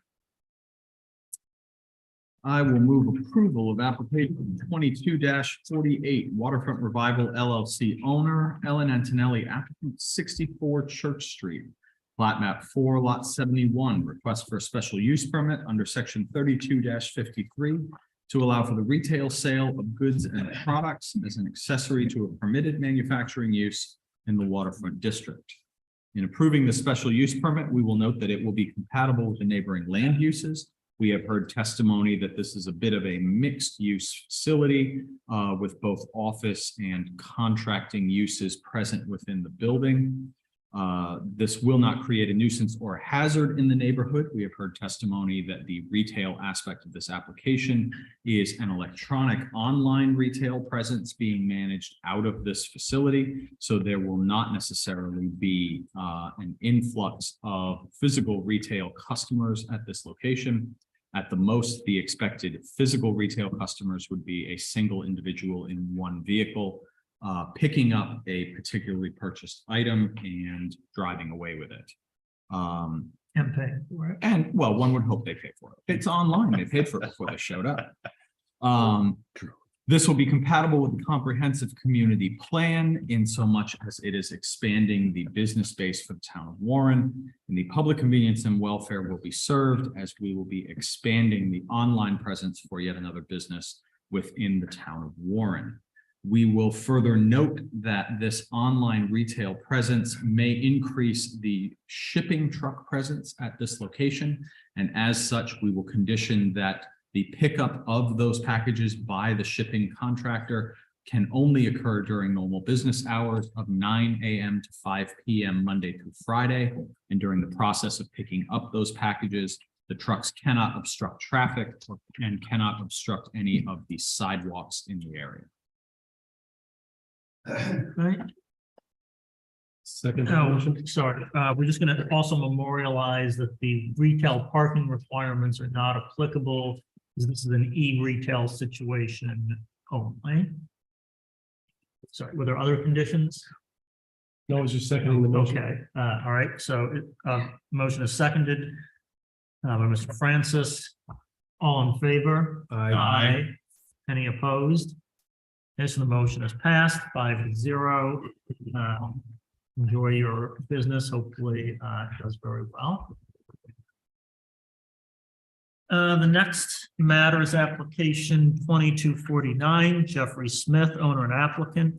I will move approval of application 22-48 Waterfront Revival LLC owner Ellen Antonelli, applicant 64 Church Street. Plat map 4 lot 71, request for a special use permit under section 32-53 to allow for the retail sale of goods and products as an accessory to a permitted manufacturing use in the waterfront district. In approving the special use permit, we will note that it will be compatible with the neighboring land uses. We have heard testimony that this is a bit of a mixed use facility with both office and contracting uses present within the building. This will not create a nuisance or hazard in the neighborhood. We have heard testimony that the retail aspect of this application is an electronic online retail presence being managed out of this facility. So there will not necessarily be an influx of physical retail customers at this location. At the most, the expected physical retail customers would be a single individual in one vehicle, picking up a particularly purchased item and driving away with it. And paying for it. And well, one would hope they pay for it. It's online. They paid for it before they showed up. This will be compatible with the comprehensive community plan in so much as it is expanding the business base for the town of Warren, and the public convenience and welfare will be served as we will be expanding the online presence for yet another business within the town of Warren. We will further note that this online retail presence may increase the shipping truck presence at this location. And as such, we will condition that the pickup of those packages by the shipping contractor can only occur during normal business hours of 9 a.m. to 5 p.m. Monday through Friday. And during the process of picking up those packages, the trucks cannot obstruct traffic and cannot obstruct any of the sidewalks in the area. Right. Second No, motion. sorry, we're just gonna also memorialize that the retail parking requirements are not applicable, because this is an e-retail situation only. Sorry, were there other conditions? No, it was just seconding the motion. Okay, all right, so, motion is seconded by Mr. Francis. All in favor? Aye. Any opposed? Yes, the motion is passed 5-0. Enjoy your business. Hopefully, it does very well. The next matter is application 2249, Jeffrey Smith, owner and applicant,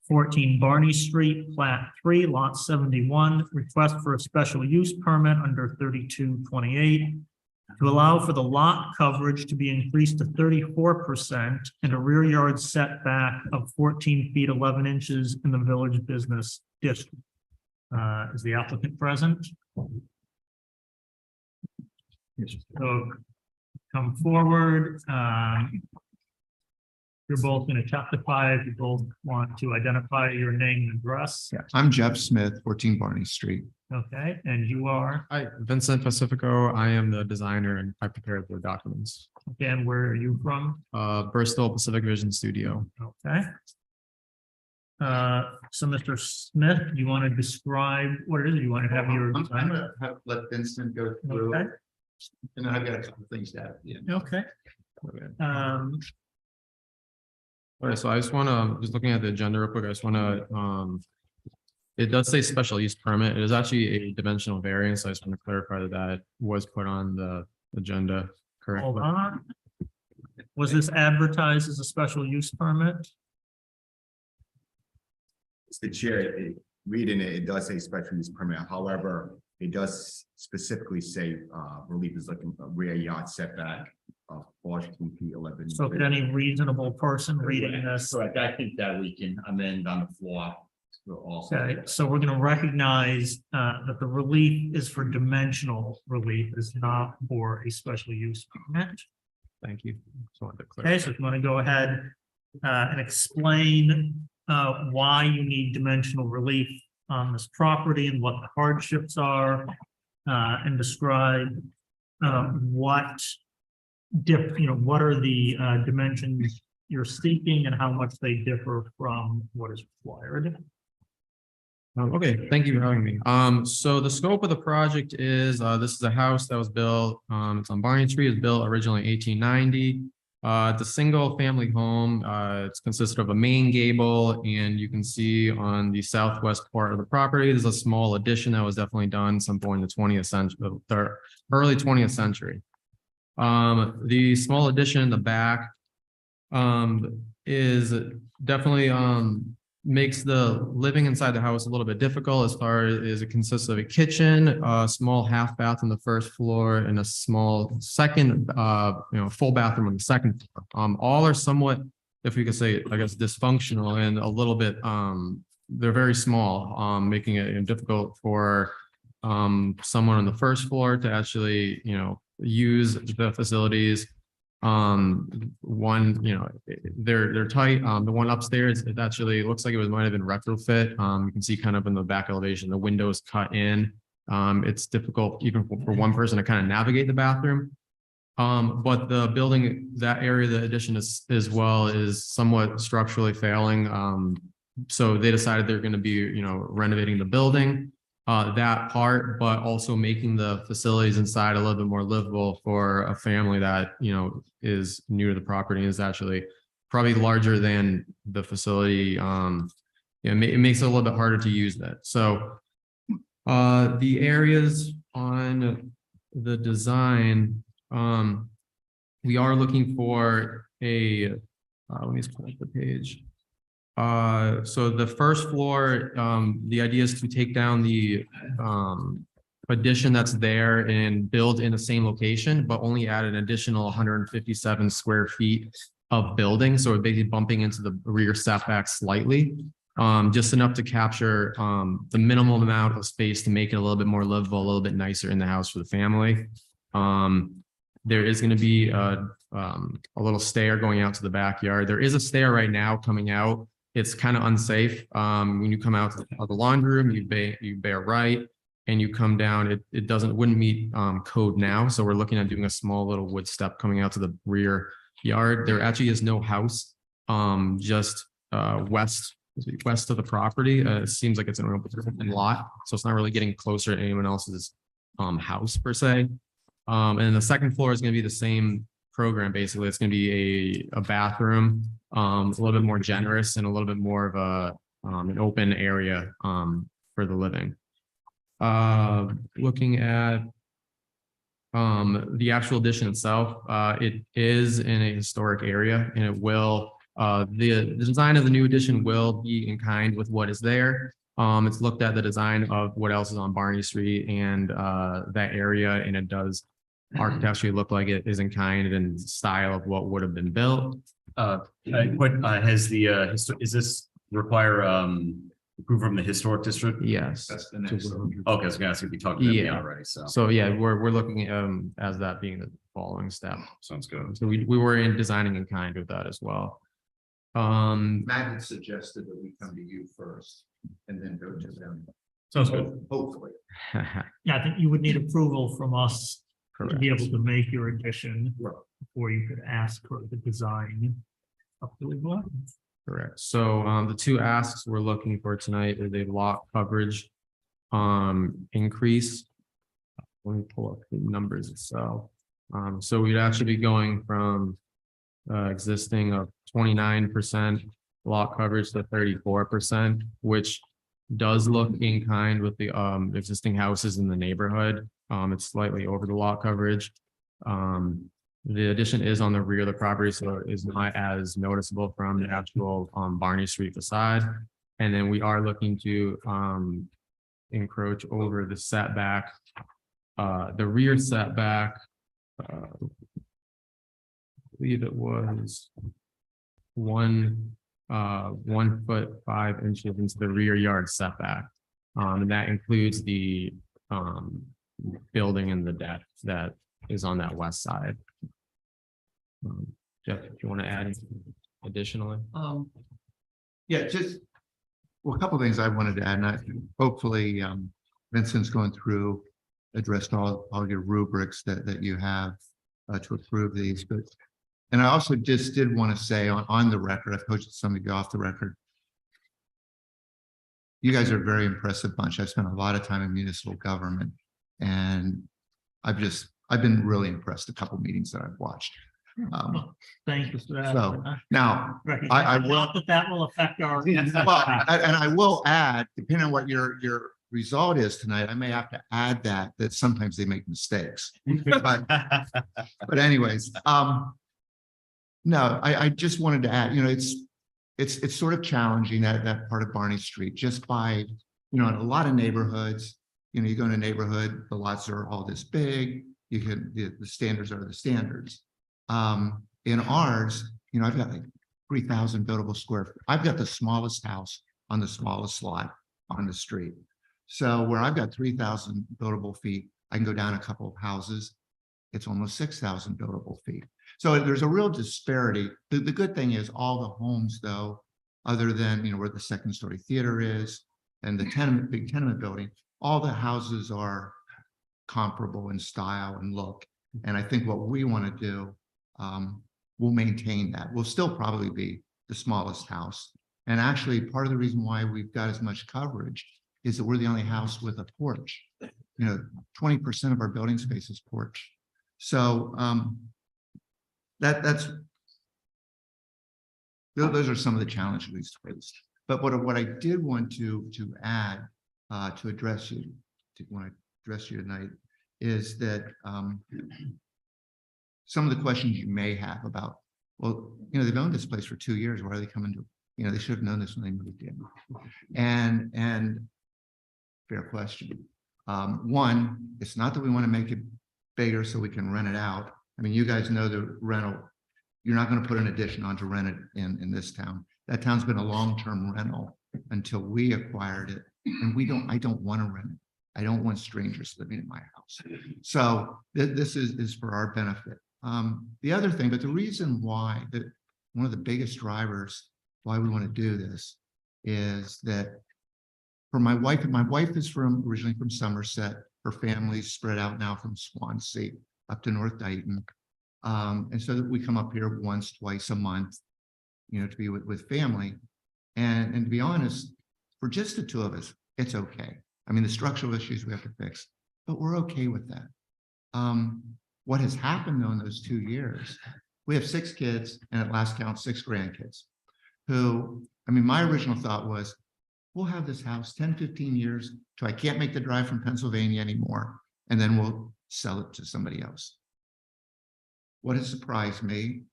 14 Barney Street, plat 3, lot 71, request for a special use permit under 3228 to allow for the lot coverage to be increased to 34% and a rear yard setback of 14 feet 11 inches in the village business district. Is the applicant present? So come forward. You're both going to testify if you both want to identify your name and address. Yeah, I'm Jeff Smith, 14 Barney Street. Okay, and you are, Hi, Vincent Pacifico. I am the designer and I prepared the documents. and where are you from? Bristol Pacific Vision Studio. Okay. So Mr. Smith, you want to describe what it is? You want to have your I'm design? gonna let Vincent go through, Okay, and then I've got a couple of things to add. Yeah. okay. Okay, so I just want to, just looking at the agenda real quick, I just want to, it does say special use permit. It is actually a dimensional variance. I just want to clarify that that was put on the agenda Hold correctly. on. Was this advertised as a special use permit? The chair, reading it, it does say special use permit. However, it does specifically say relief is looking for rear yard setback of 14 feet 11. So could any reasonable person reading this? Correct. I think that we can amend on the floor. Also. Okay, so we're going to recognize that the relief is for dimensional relief, is not for a special use permit. Thank you. Just wanted to clarify. Okay, so if you want to go ahead and explain why you need dimensional relief on this property and what the hardships are, and describe what what are the dimensions you're seeking and how much they differ from what is required. Okay, thank you for having me. So the scope of the project is, this is a house that was built, it's on Barney Street, it was built originally 1890. It's a single family home. It's consisted of a main gable, and you can see on the southwest part of the property, there's a small addition that was definitely done some point in the 20th century, the early 20th century. The small addition in the back is definitely makes the living inside the house a little bit difficult as far as it consists of a kitchen, a small half bath on the first floor, and a small second, full bathroom on the second floor. All are somewhat, if we could say, I guess, dysfunctional and a little bit, they're very small, making it difficult for someone on the first floor to actually, use the facilities. One, they're tight. The one upstairs, it actually looks like might have been retrofit. You can see kind of in the back elevation, the windows cut in. It's difficult even for one person to kind of navigate the bathroom. But the building, that area, the addition is as well is somewhat structurally failing. So they decided they're going to be, renovating the building. That part, but also making the facilities inside a little bit more livable for a family that, is new to the property and is actually probably larger than the facility. It makes it a little bit harder to use that. So the areas on the design, we are looking for a, let me just pull up the page. So the first floor, the idea is to take down the addition that's there and build in the same location, but only add an additional 157 square feet of building. So we're basically bumping into the rear setback slightly, just enough to capture the minimum amount of space to make it a little bit more livable, a little bit nicer in the house for the family. There is going to be a little stair going out to the backyard. There is a stair right now coming out. It's kind of unsafe. When you come out of the laundry room, you bear right, and you come down. It wouldn't meet code now. So we're looking at doing a small little wood step coming out to the rear yard. There actually is no house just west of the property. It seems like it's an open lot, so it's not really getting closer to anyone else's house per se. And the second floor is going to be the same program. Basically, it's going to be a bathroom, a little bit more generous and a little bit more of an open area for the living. Looking at the actual addition itself, it is in a historic area, and it will the design of the new addition will be in kind with what is there. It's looked at the design of what else is on Barney Street and that area, and it does architecturally look like it is in kind and style of what would have been built. What has is this require approval from the historic district? Yes. That's the next. Okay, I was gonna ask if you talked to them already, so. So yeah, we're looking as that being the following step. Sounds good. So we were in designing in kind with that as well. Matt had suggested that we come to you first and then go to them. Sounds good. Hopefully. Yeah, I think you would need approval from us to be Correct. able to make your addition before you could ask for the design. Approval. Correct. So the two asks we're looking for tonight is a lot coverage increase. Let me pull up the numbers itself. So we'd actually be going from existing of 29% lot coverage to 34%, which does look in kind with the existing houses in the neighborhood. It's slightly over the lot coverage. The addition is on the rear of the property, so it is not as noticeable from the actual Barney Street facade. And then we are looking to encroach over the setback, the rear setback. I believe it was 1 foot 5 inches into the rear yard setback. And that includes the building and the deck that is on that west side. Jeff, if you want to add anything additionally. Yeah, just, well, a couple of things I wanted to add, and hopefully Vincent's going through, addressed all your rubrics that you have to approve these, but, and I also just did want to say on the record, I've coached some of you off the record. You guys are a very impressive bunch. I've spent a lot of time in municipal government, and I've been really impressed a couple meetings that I've watched. Thank you for that. So now I will, Not that will affect our. well, and I will add, depending on what your result is tonight, I may have to add that sometimes they make mistakes. But anyways, no, I just wanted to add, it's sort of challenging that part of Barney Street, just by, in a lot of neighborhoods, you go in a neighborhood, the lots are all this big, the standards are the standards. In ours, I've got like 3,000 buildable square feet. I've got the smallest house on the smallest lot on the street. So where I've got 3,000 buildable feet, I can go down a couple of houses. It's almost 6,000 buildable feet. So there's a real disparity. The good thing is all the homes, though, other than, where the second story theater is and the big tenement building, all the houses are comparable in style and look. And I think what we want to do, we'll maintain that. We'll still probably be the smallest house. And actually, part of the reason why we've got as much coverage is that we're the only house with a porch. 20% of our building space is porch. So that's those are some of the challenges we faced. But what I did want to add to address you, tonight, is that some of the questions you may have about, well, they've owned this place for 2 years. Why are they coming to, they should have known this when they moved in. And fair question. One, it's not that we want to make it bigger so we can rent it out. I mean, you guys know the rental. You're not going to put an addition on to rent it in this town. That town's been a long-term rental until we acquired it. And I don't want to rent it. I don't want strangers living in my house. So this is for our benefit. The other thing, but the reason why, one of the biggest drivers why we want to do this is that for my wife is originally from Somerset. Her family's spread out now from Swansea up to North Dayton. And so that we come up here once, twice a month, to be with family. And to be honest, for just the two of us, it's okay. I mean, the structural issues we have to fix, but we're okay with that. What has happened though in those 2 years, we have 6 kids and at last count 6 grandkids who, my original thought was, we'll have this house 10, 15 years till I can't make the drive from Pennsylvania anymore. And then we'll sell it to somebody else. What has surprised me,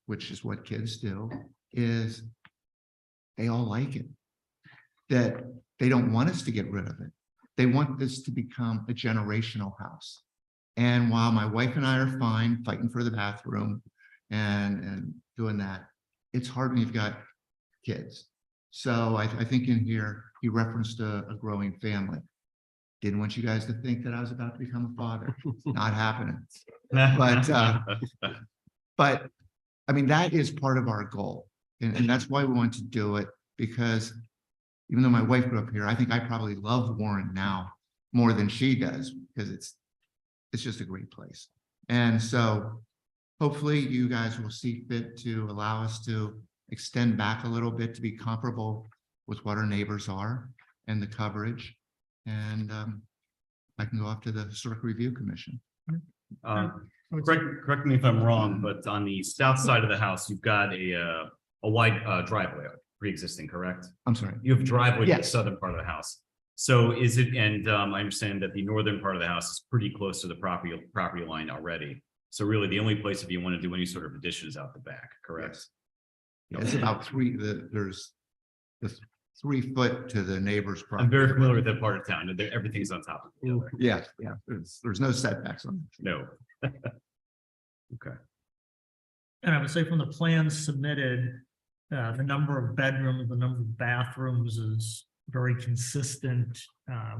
which is what kids do, is they all like it. That they don't want us to get rid of it. They want this to become a generational house. And while my wife and I are fine fighting for the bathroom and doing that, it's hard when you've got kids. So I think in here, he referenced a growing family. Didn't want you guys to think that I was about to become a father. Not happening. But that is part of our goal. And that's why we want to do it, because even though my wife grew up here, I think I probably love Warren now more than she does, because it's just a great place. And so hopefully you guys will see fit to allow us to extend back a little bit to be comparable with what our neighbors are and the coverage. And I can go off to the Historic Review Commission. Correct me if I'm wrong, but on the south side of the house, you've got a wide driveway pre-existing, correct? I'm sorry. You have a driveway to the Yes. southern part of the house. So is it, and I understand that the northern part of the house is pretty close to the property line already. So really the only place if you want to do any sort of addition is out the back, correct? Yes. Yeah, it's about there's the 3 foot to the neighbor's property. I'm very familiar with that part of town. Everything's on top of the other. Yeah. There's no setbacks on it. No. Okay. And I would say from the plans submitted, the number of bedrooms, the number of bathrooms is very consistent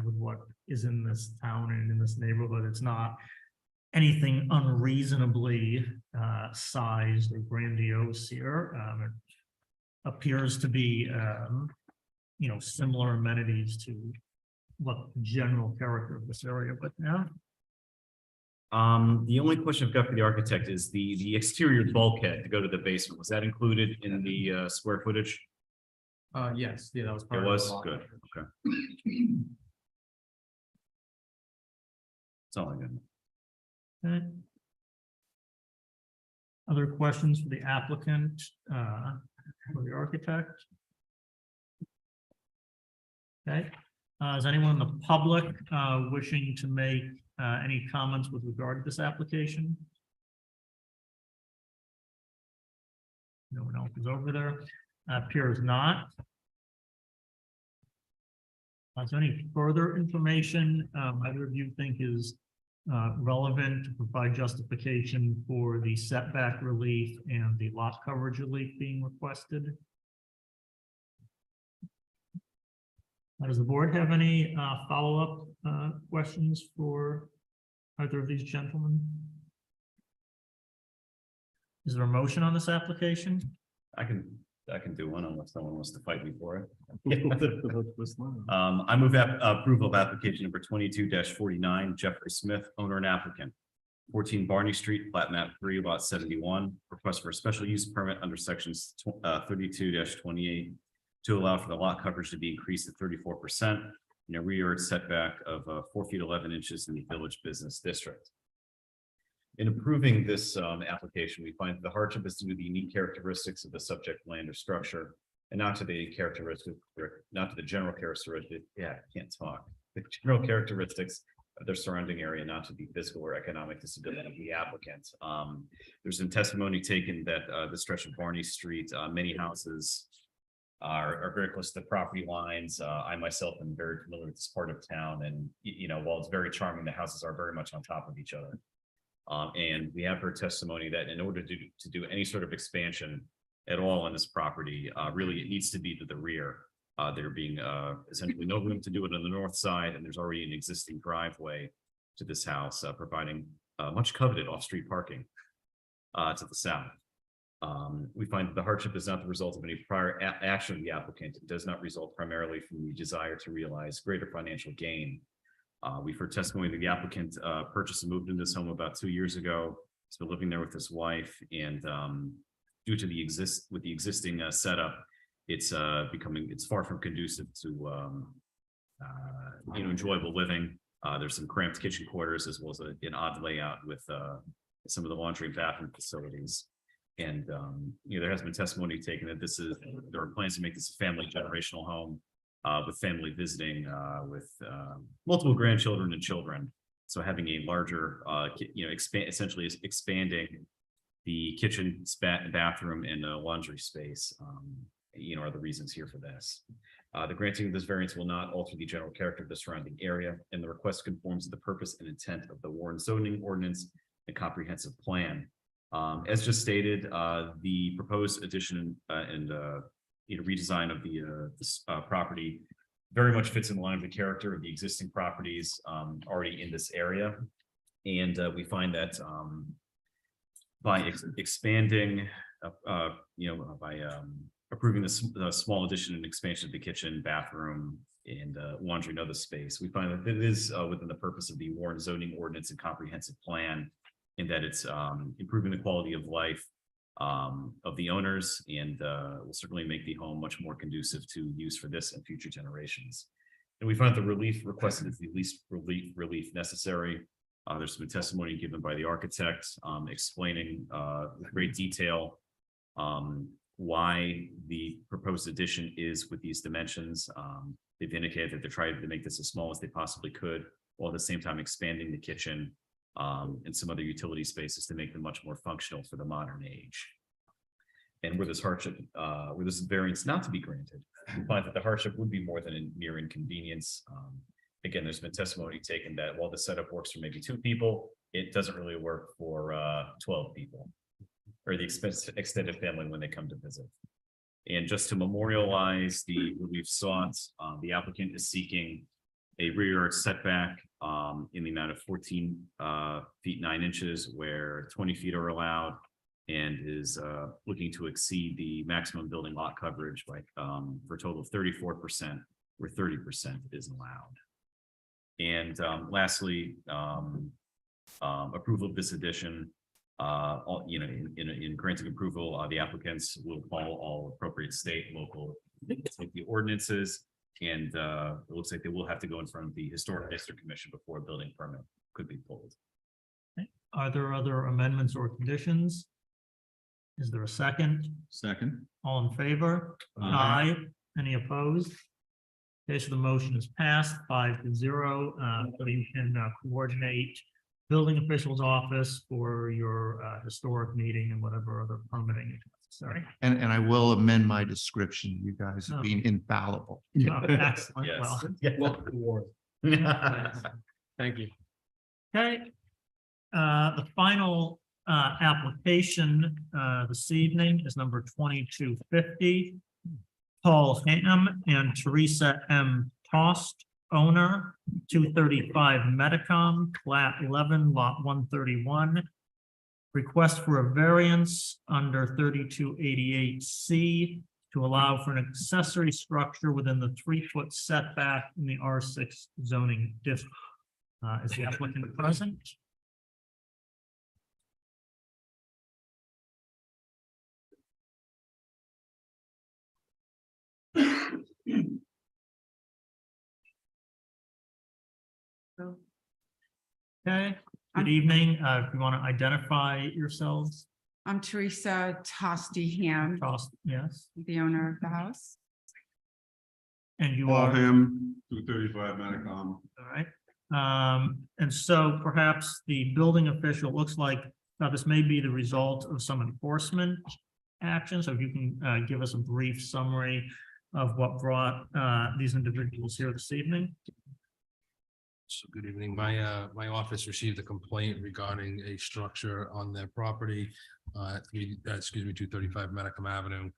with what is in this town and in this neighborhood. It's not anything unreasonably sized or grandiose here. It appears to be, similar amenities to what the general character of this area, but yeah. The only question I've got for the architect is the exterior bulkhead to go to the basement. Was that included in the square footage? Yes, yeah, that was It part was of the good. Okay. That's all I got. Okay. Other questions for the applicant, or the architect? Okay, is anyone in the public wishing to make any comments with regard to this application? No one else is over there. Appears not. Is there any further information either of you think is relevant to provide justification for the setback relief and the lot coverage relief being requested? Does the board have any follow-up questions for either of these gentlemen? Is there a motion on this application? I can do one unless someone wants to fight me for it. I move approval of application number 22-49, Jeffrey Smith, owner and applicant. 14 Barney Street, plat map 3, lot 71, request for a special use permit under sections 32-28 to allow for the lot coverage to be increased to 34% in a rear yard setback of 4 feet 11 inches in the village business district. In approving this application, we find that the hardship is due to the unique characteristics of the subject land or structure and not to the general characteristic, yeah, I can't talk. The general characteristics of their surrounding area, not to the physical or economic disability of the applicant. There's some testimony taken that the stretch of Barney Street, many houses are very close to the property lines. I myself am very familiar with this part of town, and while it's very charming, the houses are very much on top of each other. And we have heard testimony that in order to do any sort of expansion at all on this property, really it needs to be to the rear. There being essentially no room to do it on the north side, and there's already an existing driveway to this house, providing much coveted off-street parking to the south. We find that the hardship is not the result of any prior action of the applicant. It does not result primarily from the desire to realize greater financial gain. We've heard testimony that the applicant purchased and moved into this home about 2 years ago. He's been living there with his wife, and due to the existing setup, it's far from conducive to enjoyable living. There's some cramped kitchen quarters as well as an odd layout with some of the laundry and bathroom facilities. And there has been testimony taken that there are plans to make this a family generational home with family visiting with multiple grandchildren and children. So having a larger, essentially expanding the kitchen, bathroom, and laundry space, are the reasons here for this. The granting of this variance will not alter the general character of the surrounding area, and the request conforms to the purpose and intent of the Warren zoning ordinance and comprehensive plan. As just stated, the proposed addition and redesign of this property very much fits in line with the character of the existing properties already in this area. And we find that by expanding, by approving the small addition and expansion of the kitchen, bathroom, and laundry and other space, we find that it is within the purpose of the Warren zoning ordinance and comprehensive plan, in that it's improving the quality of life of the owners, and will certainly make the home much more conducive to use for this and future generations. And we find the relief requested is the least relief necessary. There's been testimony given by the architect explaining with great detail why the proposed addition is with these dimensions. They've indicated that they're trying to make this as small as they possibly could, while at the same time expanding the kitchen and some other utility spaces to make them much more functional for the modern age. And where this variance not to be granted, we find that the hardship would be more than a mere inconvenience. Again, there's been testimony taken that while the setup works for maybe 2 people, it doesn't really work for 12 people, or the extended family when they come to visit. And just to memorialize the relief sought, the applicant is seeking a rear yard setback in the amount of 14 feet 9 inches, where 20 feet are allowed, and is looking to exceed the maximum building lot coverage by for a total of 34%, where 30% is allowed. And lastly, approval of this addition. In granting approval, the applicants will follow all appropriate state and local the ordinances, and it looks like they will have to go in front of the Historic District Commission before a building permit could be pulled. Okay. Are there other amendments or conditions? Is there a second? Second. All in favor? Aye. Any opposed? Okay, so the motion is passed 5-0. So you can coordinate building official's office for your historic meeting and whatever other permitting is necessary. And I will amend my description, you guys have been infallible. Oh, excellent. Yes. Well, Thank you. okay. The final application this evening is number 2250. Paul Ham and Teresa M. Tost, owner, 235 Metacom, plat 11, lot 131. Request for a variance under 3288C to allow for an accessory structure within the 3-foot setback in the R6 zoning district. Is the applicant present? Okay, Good evening. If you want to identify yourselves, I'm Teresa Tosti Ham, yes, the owner of the house. and you Paul are, Ham, 235 Matacom. all right. And so perhaps the building official looks like, now this may be the result of some enforcement action. So if you can give us a brief summary of what brought these individuals here this evening. So good evening. My office received a complaint regarding a structure on their property, at 235 Medicum Avenue,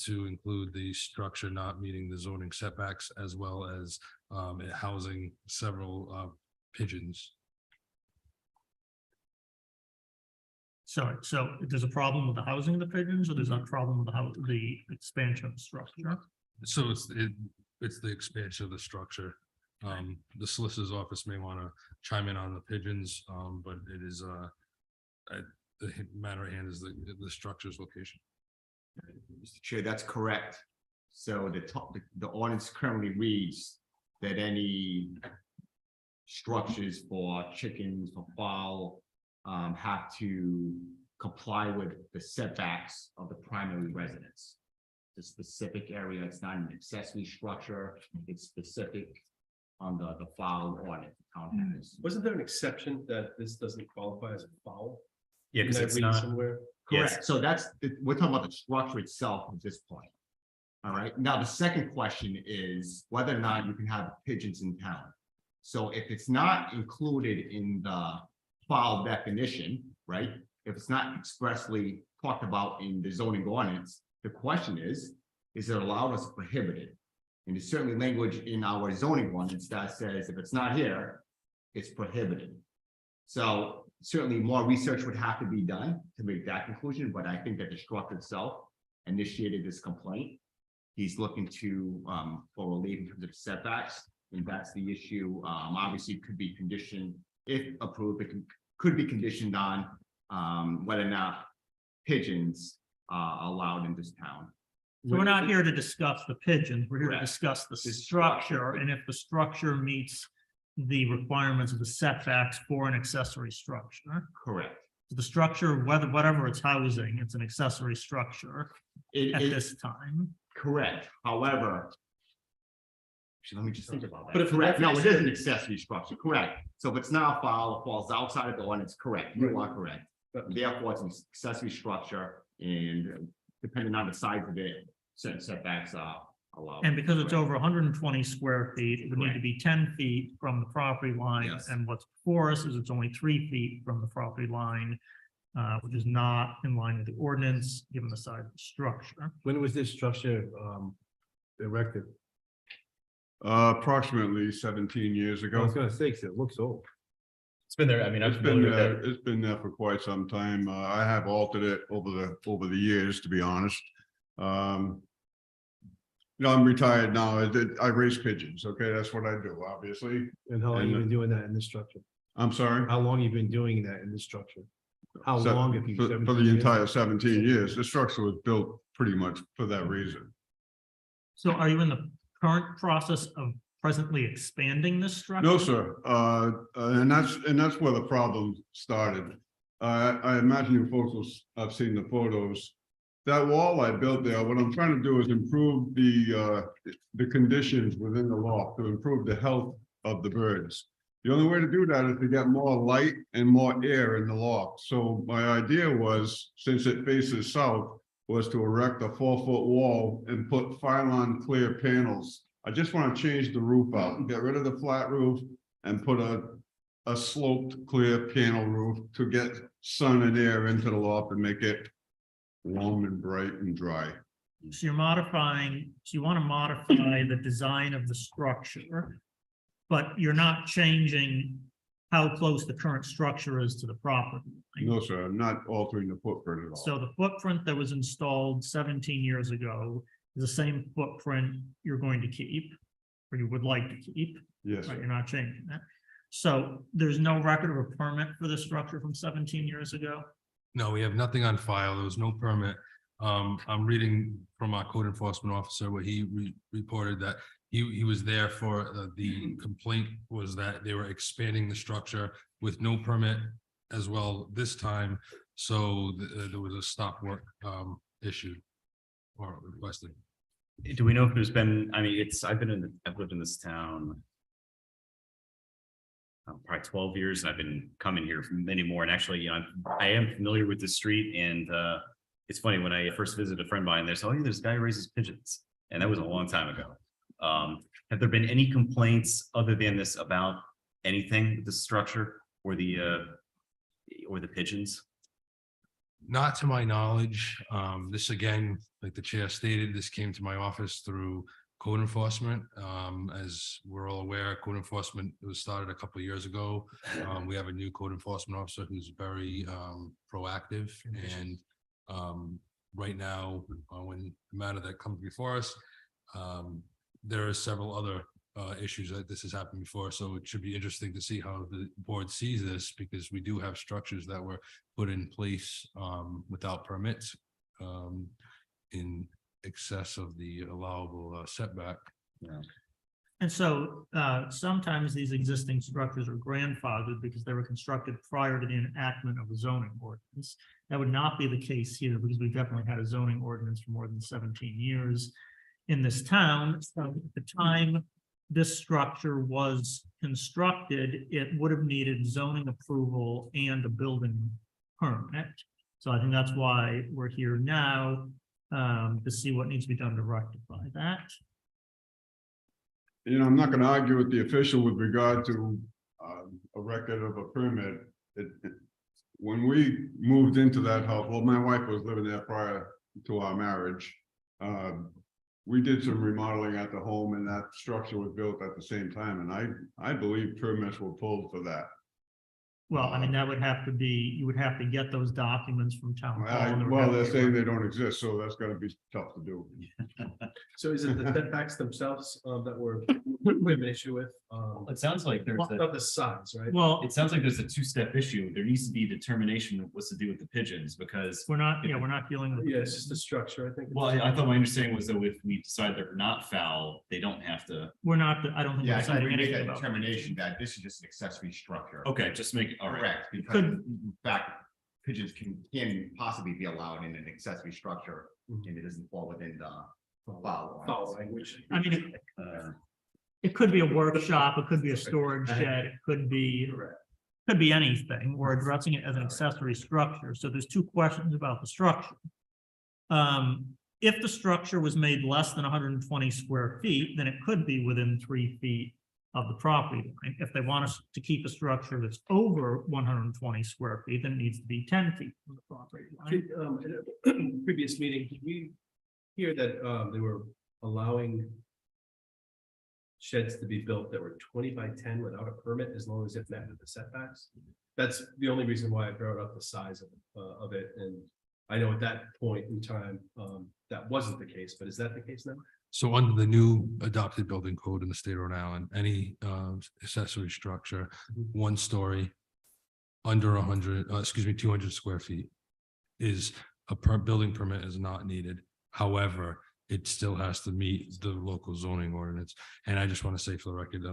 to include the structure not meeting the zoning setbacks, as well as it housing several pigeons. So there's a problem with the housing of the pigeons, or there's a problem with the expansion of the structure? So it's the expansion of the structure. The solicitor's office may want to chime in on the pigeons, but it is the matter at hand is the structure's location. Mr. Chair, that's correct. So the ordinance currently reads that any structures for chickens, for fowl, have to comply with the setbacks of the primary residence. The specific area, it's not an accessory structure, it's specific on the fowl ordinance the town has. Wasn't there an exception that this doesn't qualify as a foul? Yeah, because it's not. Correct. So we're talking about the structure itself at this point. All right. Now, the second question is whether or not you can have pigeons in town. So if it's not included in the fowl definition, right? If it's not expressly talked about in the zoning ordinance, the question is it allowed or prohibited? And there's certainly language in our zoning ordinance that says if it's not here, it's prohibited. So certainly more research would have to be done to make that conclusion, but I think that the structure itself initiated this complaint. He's looking to for relief in terms of setbacks, and that's the issue. Obviously, it could be conditioned, if approved, it could be conditioned on whether or not pigeons are allowed in this town. So we're not here to discuss the pigeons, we're here to discuss the structure, and if the structure meets the requirements of the setbacks for an accessory structure. Correct. The structure, whatever it's housing, it's an accessory structure at this time. Correct. However, actually, let me just think about that. But if correct, no, it is an accessory structure. Correct. So if it's not a foul, it falls outside of the ordinance. Correct. You are correct. Therefore, it's an accessory structure, and depending on the size of it, certain setbacks are allowed. And because it's over 120 square feet, it would need to be 10 feet from the property line. Yes. And what's before us is it's only 3 feet from the property line, which is not in line with the ordinance, given the size of the structure. When was this structure erected? Approximately 17 years I ago. was gonna say, 'cause it looks old. It's been there. I mean, It's been there, it's been there for quite some time. I have altered it over the years, to be honest. You know, I'm retired now. I raise pigeons. Okay, that's what I do, obviously. And how long you been doing that in this structure? I'm sorry. How long you been doing that in this structure? How Se- long have you? For 17 the years? entire 17 years. The structure was built pretty much for that reason. So are you in the current process of presently expanding this structure? No, sir. And that's where the problem started. I imagine you folks have seen the photos. That wall I built there, what I'm trying to do is improve the conditions within the loft, to improve the health of the birds. The only way to do that is to get more light and more air in the loft. So my idea was, since it faces south, was to erect a 4-foot wall and put Phylon clear panels. I just want to change the roof out and get rid of the flat roof and put a sloped clear panel roof to get sun and air into the loft and make it warm and bright and dry. So you're modifying, so you want to modify the design of the structure, but you're not changing how close the current structure is to the property. No, sir, I'm not altering the footprint at all. So the footprint that was installed 17 years ago is the same footprint you're going to keep, or you would like to keep. Yes, Right, sir. you're not changing that. So there's no record of a permit for this structure from 17 years ago? No, we have nothing on file. There was no permit. I'm reading from our code enforcement officer where he reported that he was there for the complaint was that they were expanding the structure with no permit as well this time. So there was a stop work issued or requested. Do we know if there's been, I mean, I've lived in this town probably 12 years, and I've been coming here for many more. And actually, I am familiar with the street, and it's funny, when I first visited a friend of mine, they said, oh, yeah, there's a guy who raises pigeons. And that was a long time ago. Have there been any complaints other than this about anything with the structure or the pigeons? Not to my knowledge. This again, like the chair stated, this came to my office through code enforcement. As we're all aware, code enforcement was started a couple of years ago. We have a new code enforcement officer who's very proactive, and right now, when the matter that comes before us, there are several other issues that this has happened before. So it should be interesting to see how the board sees this, because we do have structures that were put in place without permits in excess of the allowable setback. Yeah. And so sometimes these existing structures are grandfathered because they were constructed prior to the enactment of a zoning ordinance. That would not be the case here, because we've definitely had a zoning ordinance for more than 17 years in this town. So at the time this structure was constructed, it would have needed zoning approval and a building permit. So I think that's why we're here now, to see what needs to be done to rectify that. I'm not going to argue with the official with regard to a record of a permit. When we moved into that house, well, my wife was living there prior to our marriage. We did some remodeling at the home, and that structure was built at the same time. And I believe permits were pulled for that. Well, I mean, that would have to be, you would have to get those documents from town hall. Well, they're saying they don't exist, so that's going to be tough to do. So is it the setbacks themselves we have an issue with? It sounds like there's Not the size, right? Well, it sounds like there's a two-step issue. There needs to be determination of what's to do with the pigeons, because we're not dealing with. Yeah, it's just the structure, I think. well, I thought my understanding was that if we decide they're not foul, they don't have to. We're not, I don't think we're Yeah, I think deciding we make anything that about. determination that this is just an accessory structure. Okay, just make it all right. Correct, because in fact, pigeons can possibly be allowed in an accessory structure, and it doesn't fall within the foul language. I mean, it could be a workshop, it could be a storage shed, it could be anything. We're addressing it as an accessory structure. So there's two questions about the structure. If the structure was made less than 120 square feet, then it could be within 3 feet of the property line. If they want us to keep a structure that's over 120 square feet, then it needs to be 10 feet from the property line. In a previous meeting, did we hear that they were allowing sheds to be built that were 20 by 10 without a permit, as long as it met with the setbacks? That's the only reason why I brought up the size of it. And I know at that point in time, that wasn't the case, but is that the case now? So under the new adopted building code in the state of Rhode Island, any accessory structure, 1 story, under 200 square feet, is building permit is not needed. However, it still has to meet the local zoning ordinance. And I just want to say for the record,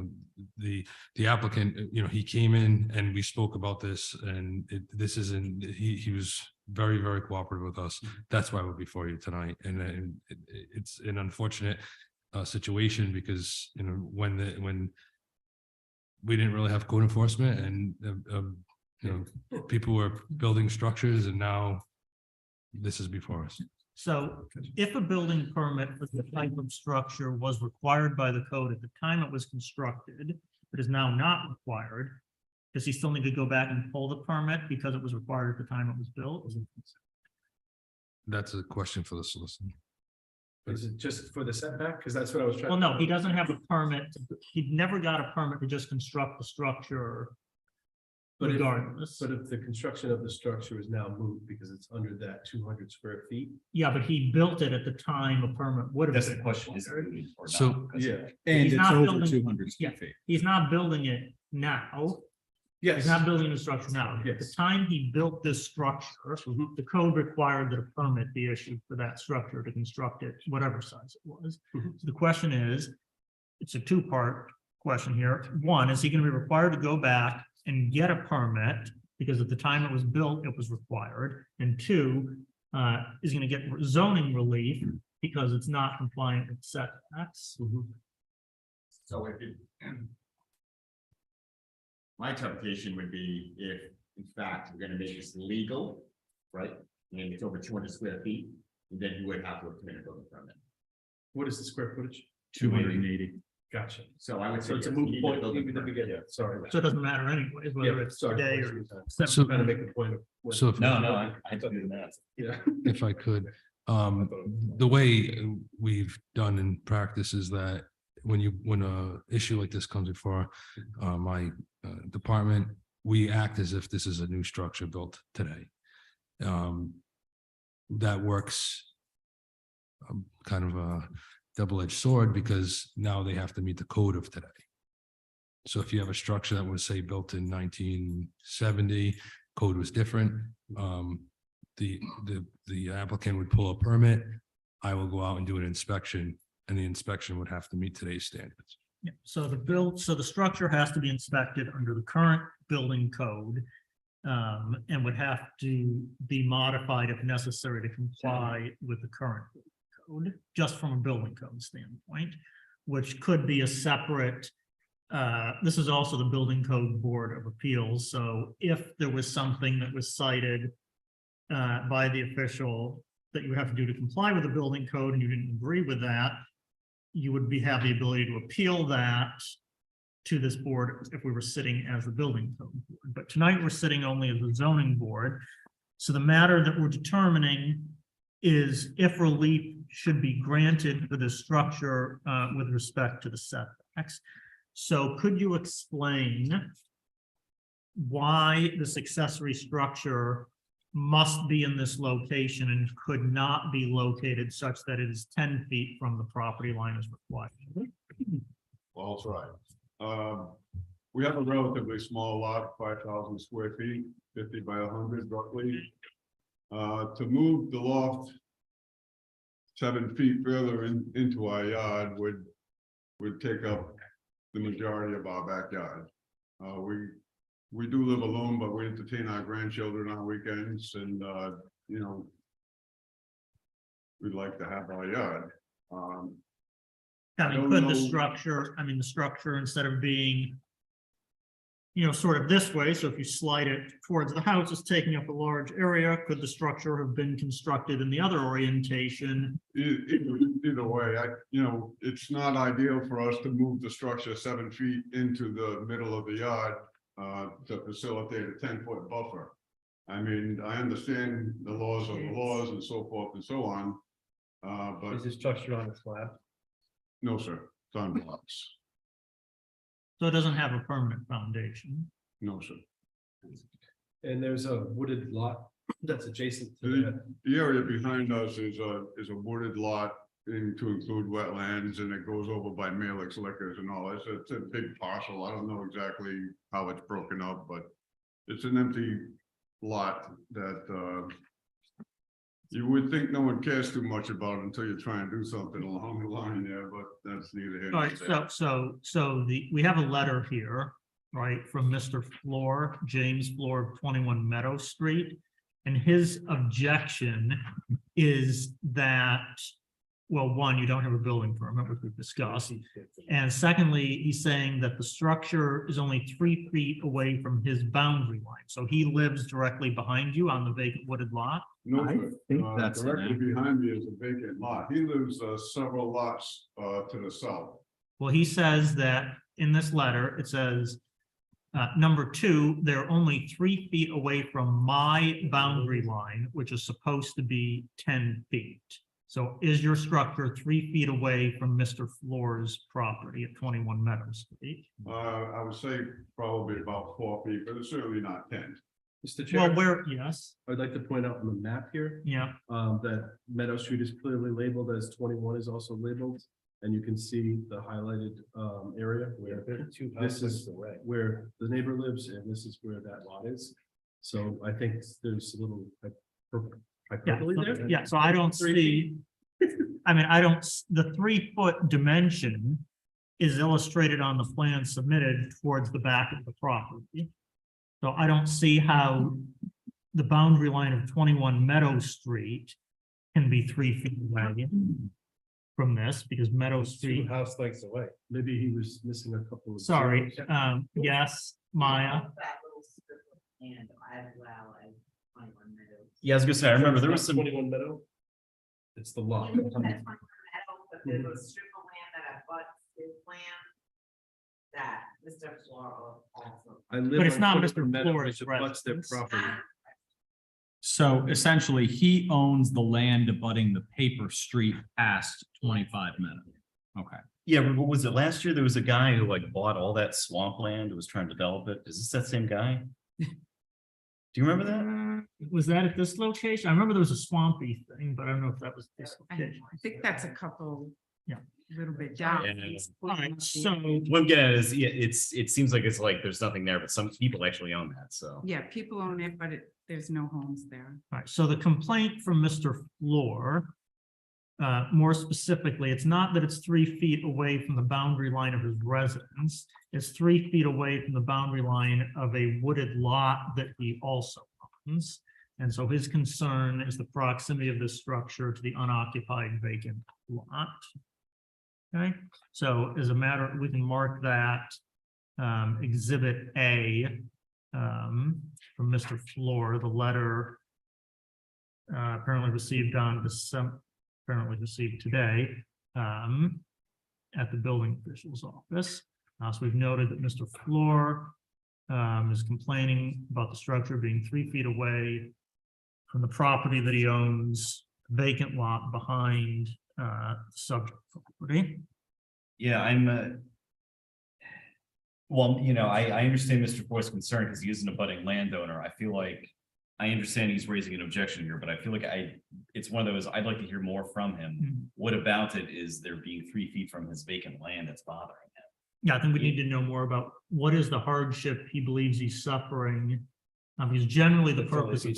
the applicant, he came in and we spoke about this, and he was very, very cooperative with us. That's why we're before you tonight. And it's an unfortunate situation, because when we didn't really have code enforcement, and people were building structures, and now this is before us. So if a building permit for the type of structure was required by the code at the time it was constructed, but is now not required, does he still need to go back and pull the permit because it was required at the time it was built? That's a question for the solicitor. Is it just for the setback? Because that's what I was trying. Well, no, he doesn't have a permit. He never got a permit to just construct the structure. But regardless. if the construction of the structure is now moved because it's under that 200 square feet. Yeah, but he built it at the time a permit would have. That's the question. Is it or not? So Yeah, And and he's it's not over building- 200 yeah. square feet. He's not building it now. He's not building the structure now. At the time he built this structure, the code required that a permit be issued for that structure to construct it, whatever size it was. So the question is, it's a two-part question here. One, is he going to be required to go back and get a permit? Because at the time it was built, it was required. And two, is going to get zoning relief because it's not compliant with setbacks. So if it. My interpretation would be if, in fact, we're gonna make this legal, right? And it's over 200 square feet, then you would have to obtain a building permit. What is the square footage? 280. Gotcha. So I would say. So it's a yes, you moot need point building even if we permit. get, sorry. So it doesn't matter anyways, whether it's today or. So- Trying to make the point of. So if- I don't do the math. Yeah. if I could, the way we've done in practice is that when a issue like this comes before my department, we act as if this is a new structure built today. That works kind of a double-edged sword because now they have to meet the code of today. So if you have a structure that was, say, built in 1970, code was different. The applicant would pull a permit. I will go out and do an inspection, and the inspection would have to meet today's standards. Yeah, so the structure has to be inspected under the current building code. And would have to be modified if necessary to comply with the current code, just from a building code standpoint, which could be a separate. This is also the Building Code Board of Appeals. So if there was something that was cited by the official that you would have to do to comply with the building code and you didn't agree with that, you would have the ability to appeal that to this board if we were sitting as the building code board. But tonight we're sitting only as the zoning board. So the matter that we're determining is if relief should be granted for this structure with respect to the setbacks. So could you explain why this accessory structure must be in this location and could not be located such that it is 10 feet from the property line as required? Well, that's right. We have a relatively small lot, 5,000 square feet, 50 by 100 roughly. To move the loft 7 feet further into our yard would take up the majority of our backyard. We do live alone, but we entertain our grandchildren on weekends, and you know, we'd like to have our yard. I mean, could the structure, instead of being, sort of this way, so if you slide it towards the house, it's taking up a large area, could the structure have been constructed in the other orientation? Either way, it's not ideal for us to move the structure 7 feet into the middle of the yard to facilitate a 10-foot buffer. I mean, I understand the laws of the laws and so forth and so on. But Is this structure on a slab? no, sir, it's on blocks. So it doesn't have a permanent foundation. No, sir. And there's a wooded lot that's adjacent to that. The area behind us is a wooded lot to include wetlands, and it goes over by Malix Liquors and all that. So it's a big parcel. I don't know exactly how it's broken up, but it's an empty lot that you would think no one cares too much about until you try and do something along the line there, but that's neither here All nor right, there. so we have a letter here, right, from Mr. Floor, James Floor of 21 Meadow Street. And his objection is that, well, one, you don't have a building permit, which we've discussed. And secondly, he's saying that the structure is only 3 feet away from his boundary line. So he lives directly behind you on the vacant wooded lot. No, I sir. think that's Directly an- behind me is a vacant lot. He lives several lots to the south. Well, he says that in this letter, it says, number 2, they're only 3 feet away from my boundary line, which is supposed to be 10 feet. So is your structure 3 feet away from Mr. Floor's property at 21 Meadow Street? I would say probably about 4 feet, but it's certainly not 10. Mr. Chair, Well, yes, I'd like to point out on the map here, yeah. that Meadow Street is clearly labeled as 21 is also labeled. And you can see the highlighted area where this is where the neighbor lives and this is where that lot is. So I think there's a little hyperbole there. Yeah, so I don't see, I mean, the 3-foot dimension is illustrated on the plan submitted towards the back of the property. So I don't see how the boundary line of 21 Meadow Street can be 3 feet away from this, because Meadow Street, House lengths away. Maybe he was missing a couple of. sorry, yes, Maya. And as well as 21 Meadows. Yeah, I was gonna say, I remember there was some. 21 Meadow? It's the lot. But there's a strip of land that abuts his land that Mr. Floro also. But it's not Mr. Flores' What's their residence. property? So essentially, he owns the land abutting the paper street past 25 Meadow. Okay. Yeah, but what was it last year? There was a guy who like bought all that swampland, was trying to develop it. Is this that same guy? Do you remember that? Was that at this location? I remember there was a swampy thing, but I don't know if that was this location. I think that's a couple. Yeah. Little bit down. Yeah. All right, so What I'm getting at is, yeah, it seems like it's like there's nothing there, but some people actually own that, so. Yeah, people own it, but there's no homes there. all right, so the complaint from Mr. Floor, more specifically, it's not that it's 3 feet away from the boundary line of his residence. It's 3 feet away from the boundary line of a wooded lot that he also owns. And so his concern is the proximity of this structure to the unoccupied vacant lot. Okay, so as a matter, we can mark that Exhibit A from Mr. Floor, the letter apparently received on December, apparently received today at the building official's office. So we've noted that Mr. Floor is complaining about the structure being 3 feet away from the property that he owns, vacant lot behind the subject property. Yeah, well, you know, I understand Mr. Floyd's concern because he is an abutting landowner. I feel like I understand he's raising an objection here, but I feel like it's one of those, I'd like to hear more from him. What about it is there being 3 feet from his vacant land that's bothering him? Yeah, I think we need to know more about what is the hardship he believes he's suffering. Because generally the purpose of,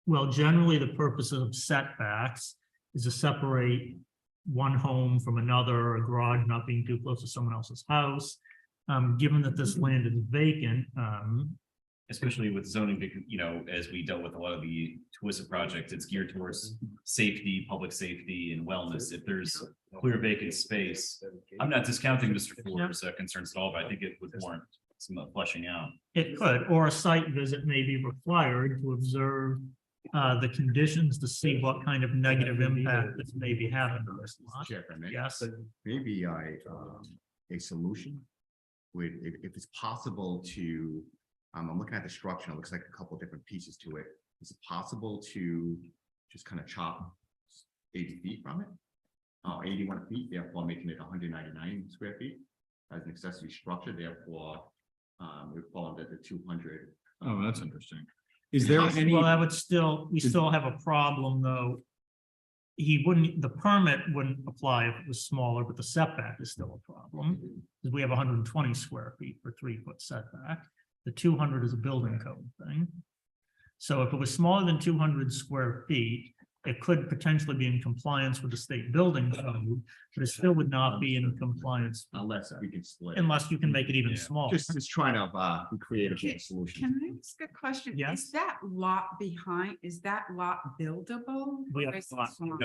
well, generally the purpose of setbacks is to separate one home from another, a garage not being too close to someone else's house. Given that this land is vacant, Especially with zoning, you know, as we dealt with a lot of the TWISA projects, it's geared towards safety, public safety and wellness. If there's clear vacant space, I'm not discounting Mr. Floor's concerns at all, but I think it would warrant some fleshing out. it could, or a site visit may be required to observe the conditions to see what kind of negative impact this may be having on this lot. Chair, if I may. Yes, Maybe a solution would, if it's possible to, I'm looking at the structure, it looks like a couple different pieces to it. Is it possible to just kind of chop 80 feet from it? 81 feet, therefore making it 199 square feet as an accessory structure, therefore it would fall under the 200. Oh, that's interesting. Is there any? well, that would still, we still have a problem though. The permit wouldn't apply if it was smaller, but the setback is still a problem. Because we have 120 square feet for 3-foot setback. The 200 is a building code thing. So if it was smaller than 200 square feet, it could potentially be in compliance with the state building code, but it still would not be in compliance Unless we can split. unless you can make it even smaller. Just trying to be creative with a solution. Can I ask a question? Yes. Is that lot behind, is that lot buildable? We or have is it lot- swamp?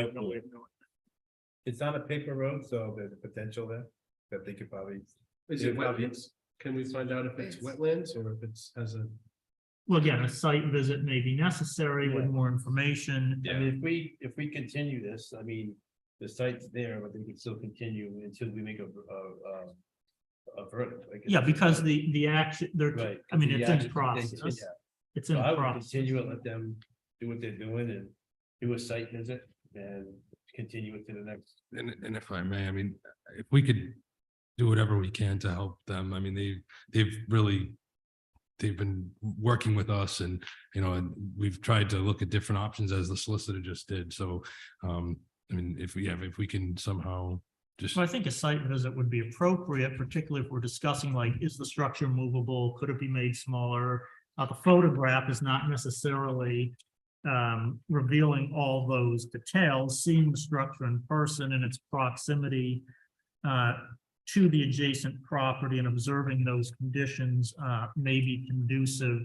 It's on a paper road, so there's a potential there that they could probably. Is it wetlands? Can we find out if it's wetlands or if it's has a? Well, again, a site visit may be necessary with more information. I mean, if we continue this, I mean, the site's there, but they can still continue until we make a verdict. like Yeah, it's- because the action, Right. I mean, The it's in action- process. yeah. It's in So I would process. continue and let them do what they're doing and do a site visit and continue it to the next. And if I may, I mean, if we could do whatever we can to help them, I mean, they've been working with us and, you know, and we've tried to look at different options as the solicitor just did. So, I mean, if we can somehow Just, So I think a site visit would be appropriate, particularly if we're discussing like, is the structure movable? Could it be made smaller? The photograph is not necessarily revealing all those details. Seeing the structure in person and its proximity to the adjacent property and observing those conditions may be conducive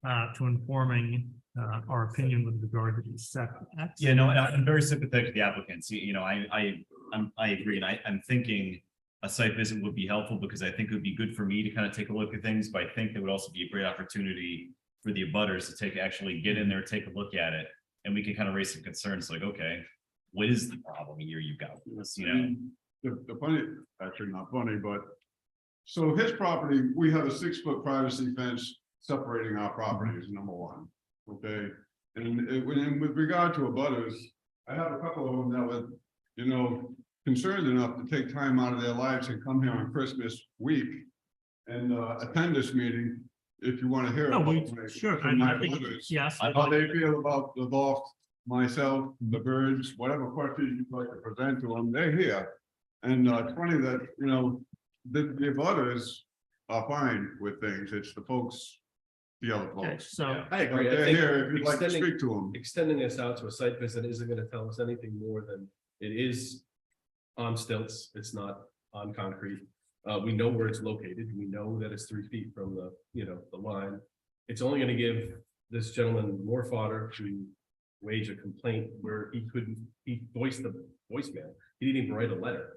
to informing our opinion with regard to these setbacks. Yeah, no, and I'm very sympathetic to the applicants. I agree, and I'm thinking a site visit would be helpful because I think it would be good for me to kind of take a look at things, but I think it would also be a great opportunity for the abutters to actually get in there, take a look at it, and we can kind of raise some concerns like, okay, what is the problem here you got with this, The funny, actually not funny, but so his property, we have a 6-foot privacy fence separating our properties, number one. Okay, and with regard to abutters, I have a couple of them that were, concerned enough to take time out of their lives and come here on Christmas week and attend this meeting. If you want to hear. No, Sure. I think, yes. How they feel about the loft, myself, the birds, whatever questions you'd like to present to them, they're here. And it's funny that, the abutters are fine with things. It's the folks, the other Okay, folks. so I agree. I They're think here if you'd like to extending- speak to them. Extending this out to a site visit isn't gonna tell us anything more than it is on stilts. It's not on concrete. We know where it's located. We know that it's 3 feet from the line. It's only gonna give this gentleman more fodder to wage a complaint where he voiced the voicemail. He didn't even write a letter.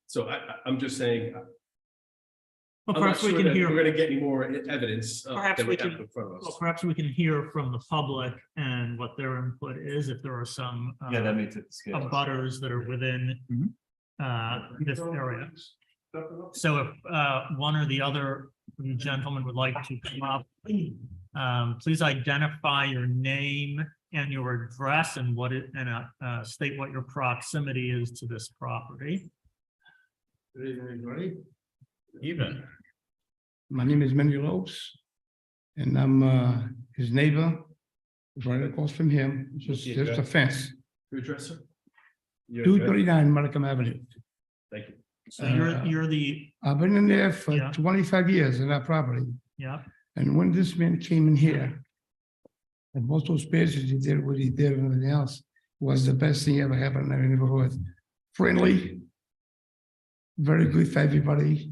So I'm just saying. Well, I'm not perhaps we sure can that hear. we're gonna get any more evidence Perhaps than we we have can, in front of us. well, perhaps we can hear from the public and what their input is, if there are some Yeah, that makes it scale. abutters that are within this area. So if one or the other gentleman would like to come up, please identify your name and your address and state what your proximity is to this property. Good evening, everybody. Even. My name is Manny Lopes, and I'm his neighbor, right across from him, just a fence. Your address, sir? 239 Markham Avenue. Thank you. So you're the, I've been in there for Yeah. 25 years in that property, yeah, and when this man came in here, and most of those spaces he did what he did and everything else was the best thing ever happened in the neighborhood. Friendly, very good for everybody,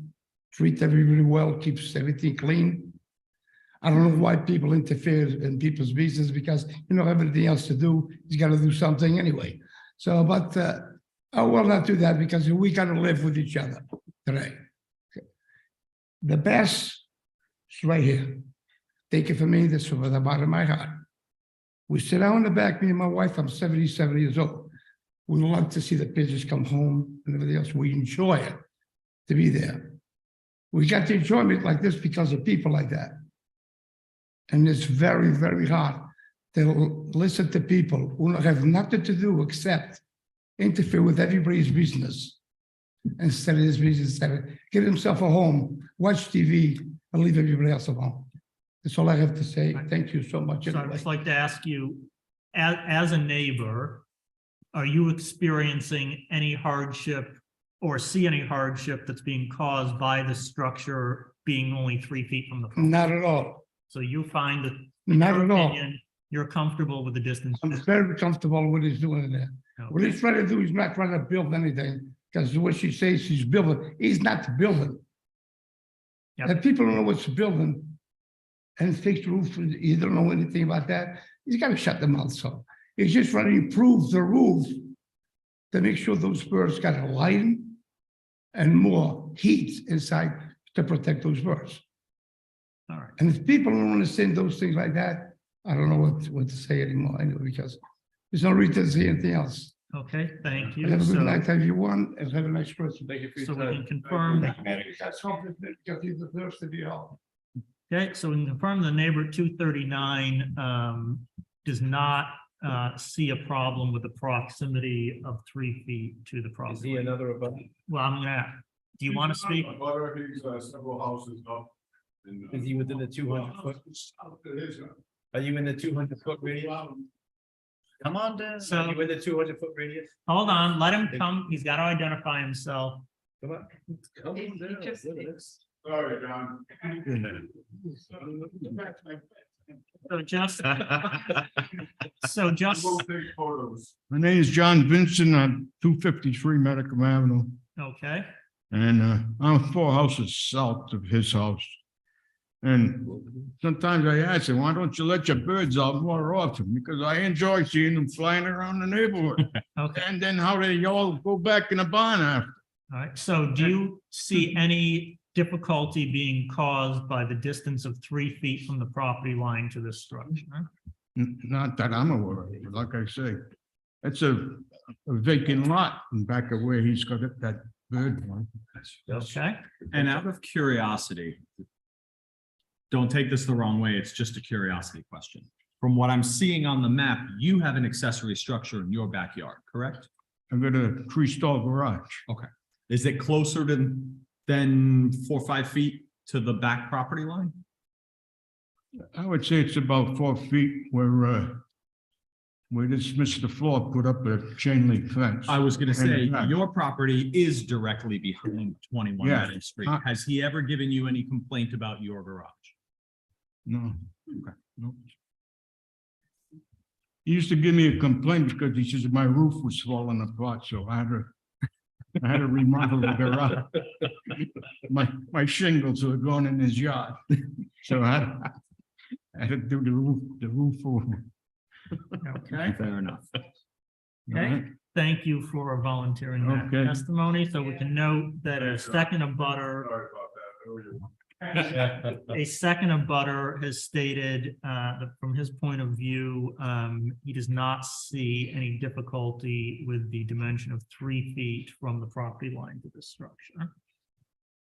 treat everybody well, keeps everything clean. I don't know why people interfere in people's business because everything else to do, he's got to do something anyway. So, but I will not do that because we got to live with each other today. The best is right here. Take it from me, this is from the bottom of my heart. We sit down in the back, me and my wife, I'm 77 years old. We love to see the pigeons come home and everything else. We enjoy it to be there. We got the enjoyment like this because of people like that. And it's very, very hard to listen to people who have nothing to do except interfere with everybody's business. Instead of his business, get himself a home, watch TV, and leave everybody else alone. That's all I have to say. Thank you so much. so I'd just like to ask you, as a neighbor, are you experiencing any hardship or see any hardship that's being caused by the structure being only 3 feet from the property? Not at all. So you find that, Not your at all. opinion, you're comfortable with the distance? I'm very comfortable with what he's doing in there. What he's trying to do, he's not trying to build anything, because what she says she's building, he's not building. Yep. And people don't know what's building, and fixed roof, you don't know anything about that, he's got to shut them out. So he's just trying to improve the roof to make sure those birds got a lighting and more heat inside to protect those birds. All right. And if people don't understand those things like that, I don't know what to say anymore anyway, because there's no reason to say anything else. Okay, thank you. Have a So, good night, everyone, and have a nice Christmas. Thank you for your so we time. can confirm, That's something that because he deserves to be helped. okay, so we can confirm the neighbor at 239 does not see a problem with the proximity of 3 feet to the Is property. he another about? Well, I'm gonna, do you want to speak? Butter, he's several houses up. Is he within the 200 foot? Are you in the 200 foot radius? Come on down. So- You in the 200-foot radius? Hold on, let him come. He's got to identify himself. Come on. Come on down. Look at this. Sorry, John. So just, so just, We'll take photos. My name is John Vincent on 253 Medical Avenue, okay, and I'm 4 houses south of his house. And sometimes I ask him, why don't you let your birds out more often? Because I enjoy seeing them flying around the neighborhood. okay. And then how they all go back in the barn after. All right, so do you see any difficulty being caused by the distance of 3 feet from the property line to this structure? Not that I'm aware of, but like I say, it's a vacant lot in back of where he's got that bird one. Okay, And out of curiosity, don't take this the wrong way, it's just a curiosity question. From what I'm seeing on the map, you have an accessory structure in your backyard, correct? I've got a 3-stall garage. Okay. Is it closer than 4 or 5 feet to the back property line? I would say it's about 4 feet where this Mr. Floor put up a chain link fence. I was gonna And say, it- your property is directly behind 21 Yeah. Reading Street. Has he ever given you any complaint about your garage? No. Okay. No. He used to give me a complaint because he says my roof was falling apart, so I had to remodel the garage. My shingles were going in his yard, so I had to do the roof over. okay, Fair enough. okay. Thank you for volunteering that Okay. testimony. So we can note that a second abutter, Sorry about that. a second abutter has stated that from his point of view, he does not see any difficulty with the dimension of 3 feet from the property line to the structure.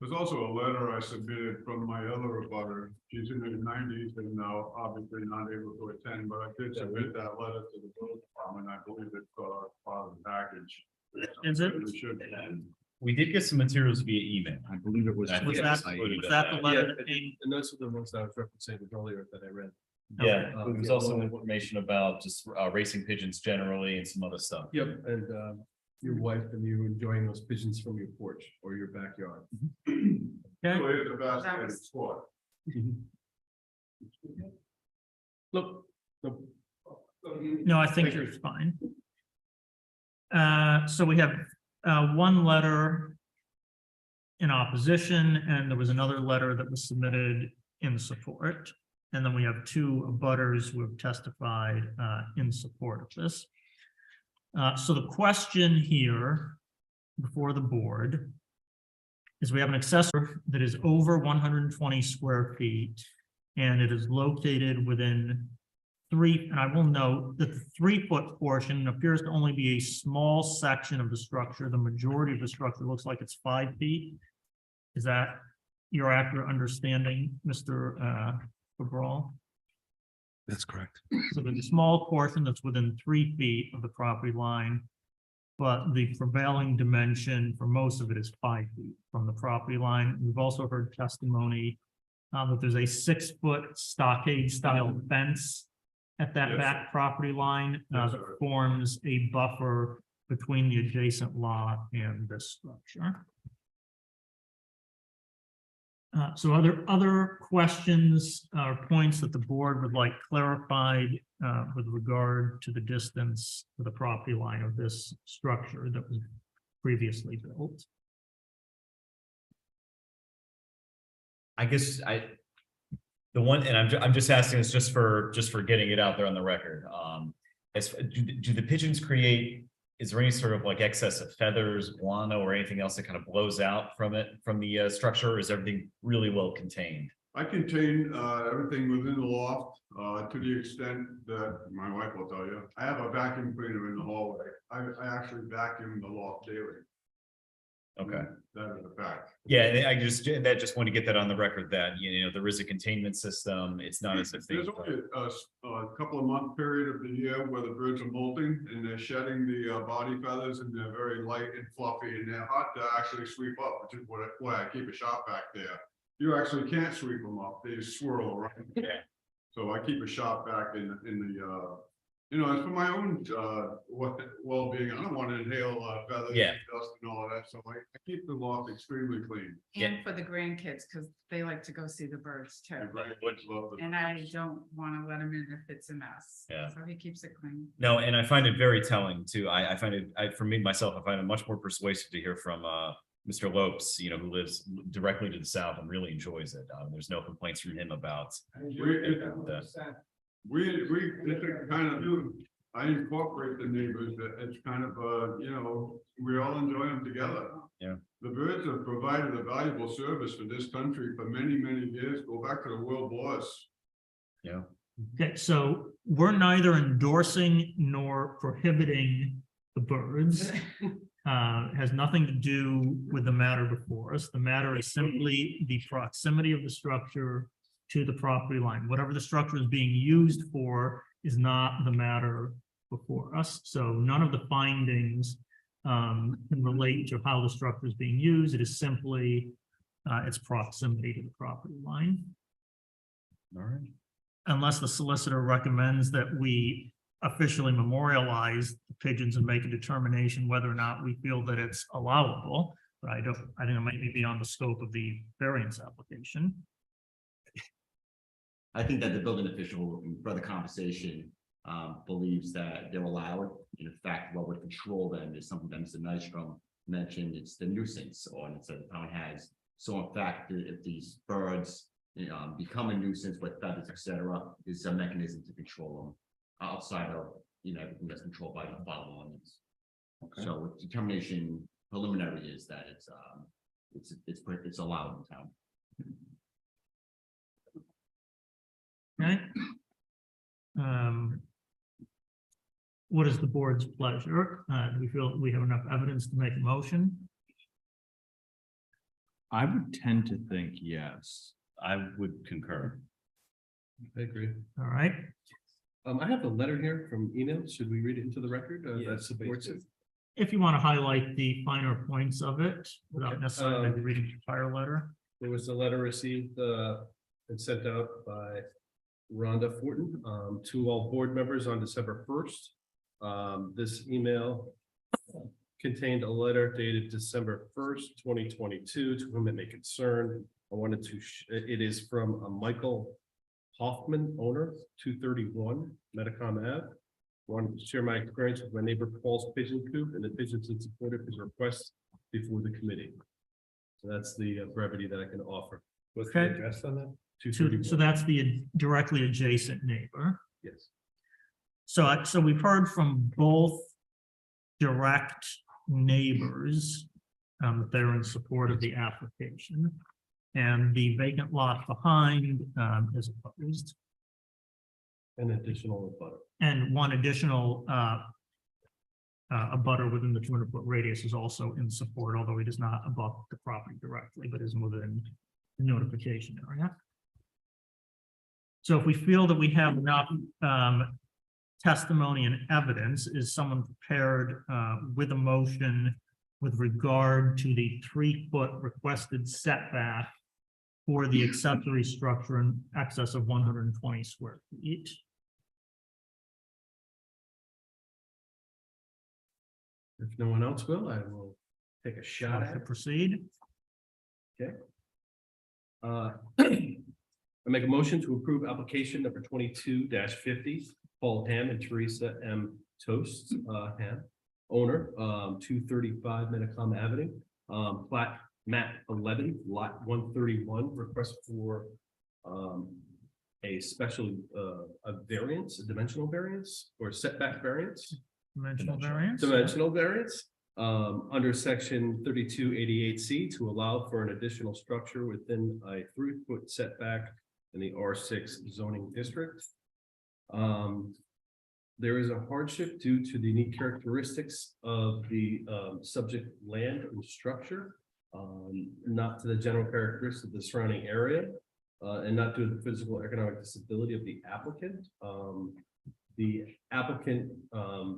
There's also a letter I submitted from my other abutter. She's in her 90s and now obviously not able to attend, but I did submit that letter to the building department. I believe it's part of the package. Is it? It should be. We did get some materials via email. I believe it was. Was that the letter that came? And those are the ones that I was referencing earlier that I read. Yeah, there was also information about just racing pigeons generally and some other stuff. Yep, and your wife and you enjoying those pigeons from your porch or your backyard. Okay. So it's the best sport. Look, No, I think you're fine. So we have one letter in opposition, and there was another letter that was submitted in support. And then we have 2 abutters who have testified in support of this. So the question here before the board is we have an accessory that is over 120 square feet, and it is located within 3, and I will note that the 3-foot portion appears to only be a small section of the structure. The majority of the structure looks like it's 5 feet. Is that your accurate understanding, Mr. Cabral? That's correct. So there's a small portion that's within 3 feet of the property line, but the prevailing dimension for most of it is 5 feet from the property line. We've also heard testimony that there's a 6-foot stockade style fence at that Yes, back property line Yes, that sir. forms a buffer between the adjacent lot and this structure. So other questions or points that the board would like clarified with regard to the distance to the property line of this structure that was previously built? I guess the one, and I'm just asking this just for getting it out there on the record. Do the pigeons create, is there any sort of like excess of feathers, guano, or anything else that kind of blows out from the structure, or is everything really well contained? I contain everything within the loft to the extent that my wife will tell you. I have a vacuum cleaner in the hallway. I actually vacuum the loft daily. Okay. That is a fact. Yeah, and I just want to get that on the record that, there is a containment system. It's not as if they. There's only a couple of month period of the year where the birds are molting and they're shedding the body feathers, and they're very light and fluffy, and they're hard to actually sweep up, which is why I keep a shop back there. You actually can't sweep them up, they swirl around. Yeah. So I keep a shop back in the You know, it's for my own, well-being. I don't want to inhale, feathers, Yeah. dust and all of that, so I keep the loft extremely clean. And for the grandkids, because they like to go see the birds too. The grandkids love the- And I don't want to let them in if it's a mess. Yeah. So he keeps it clean. No, and I find it very telling too. I find it, for me, myself, I find it much more persuasive to hear from, Mr. Lopes, you know, who lives directly to the south and really enjoys it. There's no complaints from him about. It's a kind of, I incorporate the neighbors, it's kind of, you know, we all enjoy them together. Yeah. The birds have provided a valuable service for this country for many, many years, go back to the World Wars. Yeah. Okay, so we're neither endorsing nor prohibiting the birds. Has nothing to do with the matter before us. The matter is simply the proximity of the structure to the property line. Whatever the structure is being used for is not the matter before us. So none of the findings can relate to how the structure is being used. It is simply its proximity to the property line. All right. Unless the solicitor recommends that we officially memorialize the pigeons and make a determination whether or not we feel that it's allowable. But I think it might be beyond the scope of the variance application. I think that the building official, in further conversation, believes that they're allowed. In fact, what would control them is something that Mr. Nystrom mentioned, it's the nuisance ordinance that the town has. So in fact, if these birds become a nuisance with feathers, etc., there's a mechanism to control them outside of, you know, everything that's controlled by the following ordinance. Okay. So determination preliminary is that it's allowed in town. Okay. What is the board's pleasure? Do we feel we have enough evidence to make a motion? I would tend to think yes. I would concur. I agree. All right. I have a letter here from Enid. Should we read it into the record that supports it? If you want to highlight the finer points of it without Okay. necessarily maybe reading the entire letter. There was a letter received and sent out by Rhonda Fortin to all board members on December 1st. This email contained a letter dated December 1st, 2022, to whom it may concern. I wanted to, it is from Michael Hoffman, owner, 231 Metacom Ave. Wanted to share my experience with my neighbor Paul's pigeon coop and the pigeons in support of his request before the committee. So that's the brevity that I can offer. What's the Okay. address on that? So 231. that's the directly adjacent neighbor. Yes. So we've heard from both direct neighbors that they're in support of the application. And the vacant lot behind is opposed. An additional butter. And one additional abutter within the 200-foot radius is also in support, although he does not abut the property directly, but is within the notification area. So if we feel that we have enough testimony and evidence, is someone prepared with a motion with regard to the 3-foot requested setback for the accessory structure in excess of 120 square feet? If no one else will, I will take a shot at To it. proceed. Okay. I make a motion to approve application number 22-50, Paul Ham and Teresa M. Toast, Ham, owner, 235 Metacom Avenue, plat map 11, lot 131, request for a special, a variance, a dimensional variance or setback variance. Dimensional variance. Dimensional variance, under section 3288C to allow for an additional structure within a 3-foot setback in the R6 zoning district. There is a hardship due to the unique characteristics of the subject land and structure, not to the general characteristics of the surrounding area, and not due to the physical or economic disability of the applicant. The applicant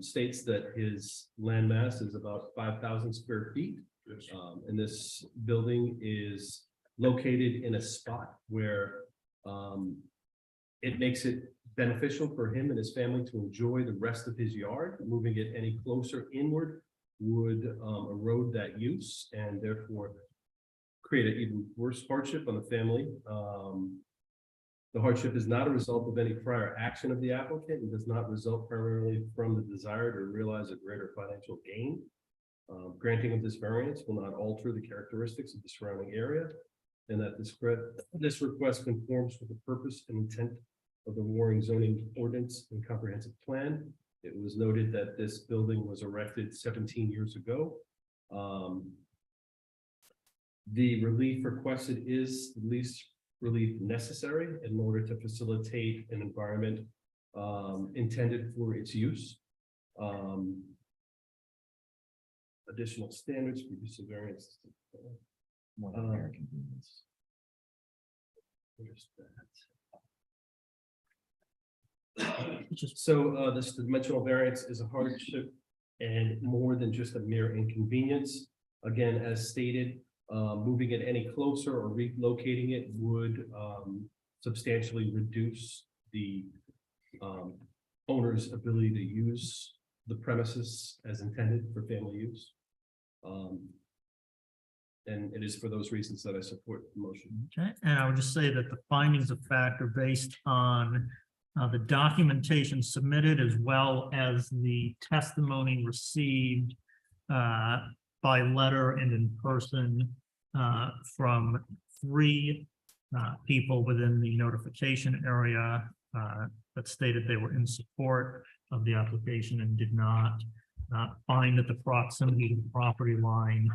states that his land mass is about 5,000 square feet. And this building is located in a spot where It makes it beneficial for him and his family to enjoy the rest of his yard. Moving it any closer inward would erode that use and therefore create an even worse hardship on the family. The hardship is not a result of any prior action of the applicant and does not result primarily from the desire to realize a greater financial gain. Granting of this variance will not alter the characteristics of the surrounding area, and that this request conforms with the purpose and intent of the Warring zoning ordinance and comprehensive plan. It was noted that this building was erected 17 years ago. The relief requested is the least relief necessary in order to facilitate an environment intended for its use. Additional standards for use of variance. There's that. So this dimensional variance is a hardship and more than just a mere inconvenience. Again, as stated, moving it any closer or relocating it would substantially reduce the owner's ability to use the premises as intended for family use. And it is for those reasons that I support the motion. Okay, and I would just say that the findings of fact are based on the documentation submitted as well as the testimony received by letter and in person from 3 people within the notification area that stated they were in support of the application and did not find that the proximity to the property line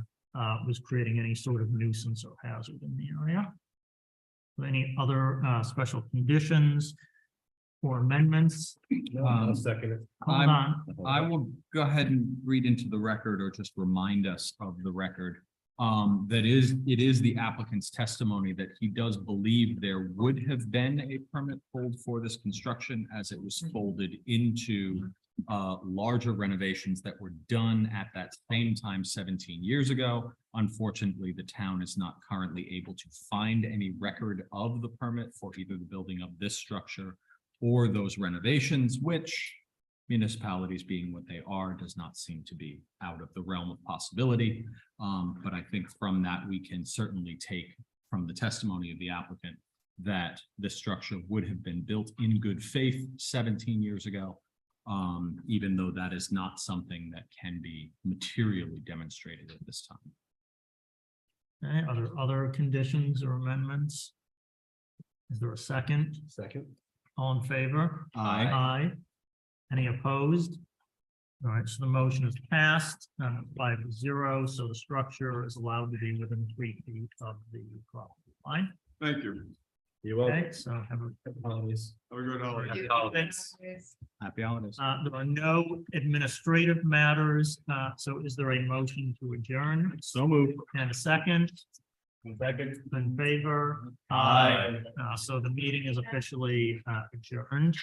was creating any sort of nuisance or hazard in the area. Any other special conditions or amendments? Second it. Hold on. I will go ahead and read into the record or just remind us of the record. It is the applicant's testimony that he does believe there would have been a permit pulled for this construction as it was folded into larger renovations that were done at that same time 17 years ago. Unfortunately, the town is not currently able to find any record of the permit for either the building of this structure or those renovations, which municipalities being what they are does not seem to be out of the realm of possibility. But I think from that, we can certainly take from the testimony of the applicant that this structure would have been built in good faith 17 years ago, even though that is not something that can be materially demonstrated at this time. Okay, are there other conditions or amendments? Is there a second? Second. All in favor? Aye. Aye. Any opposed? All right, so the motion is passed 5-0, so the structure is allowed to be within 3 feet of the property line. Thank you. You're welcome. Okay, so have a Happy holidays. Have a good holiday. Happy holidays. Happy holidays. There are no administrative matters, so is there a motion to adjourn? So moved. And a second? Second. In favor? Aye. So the meeting is officially adjourned.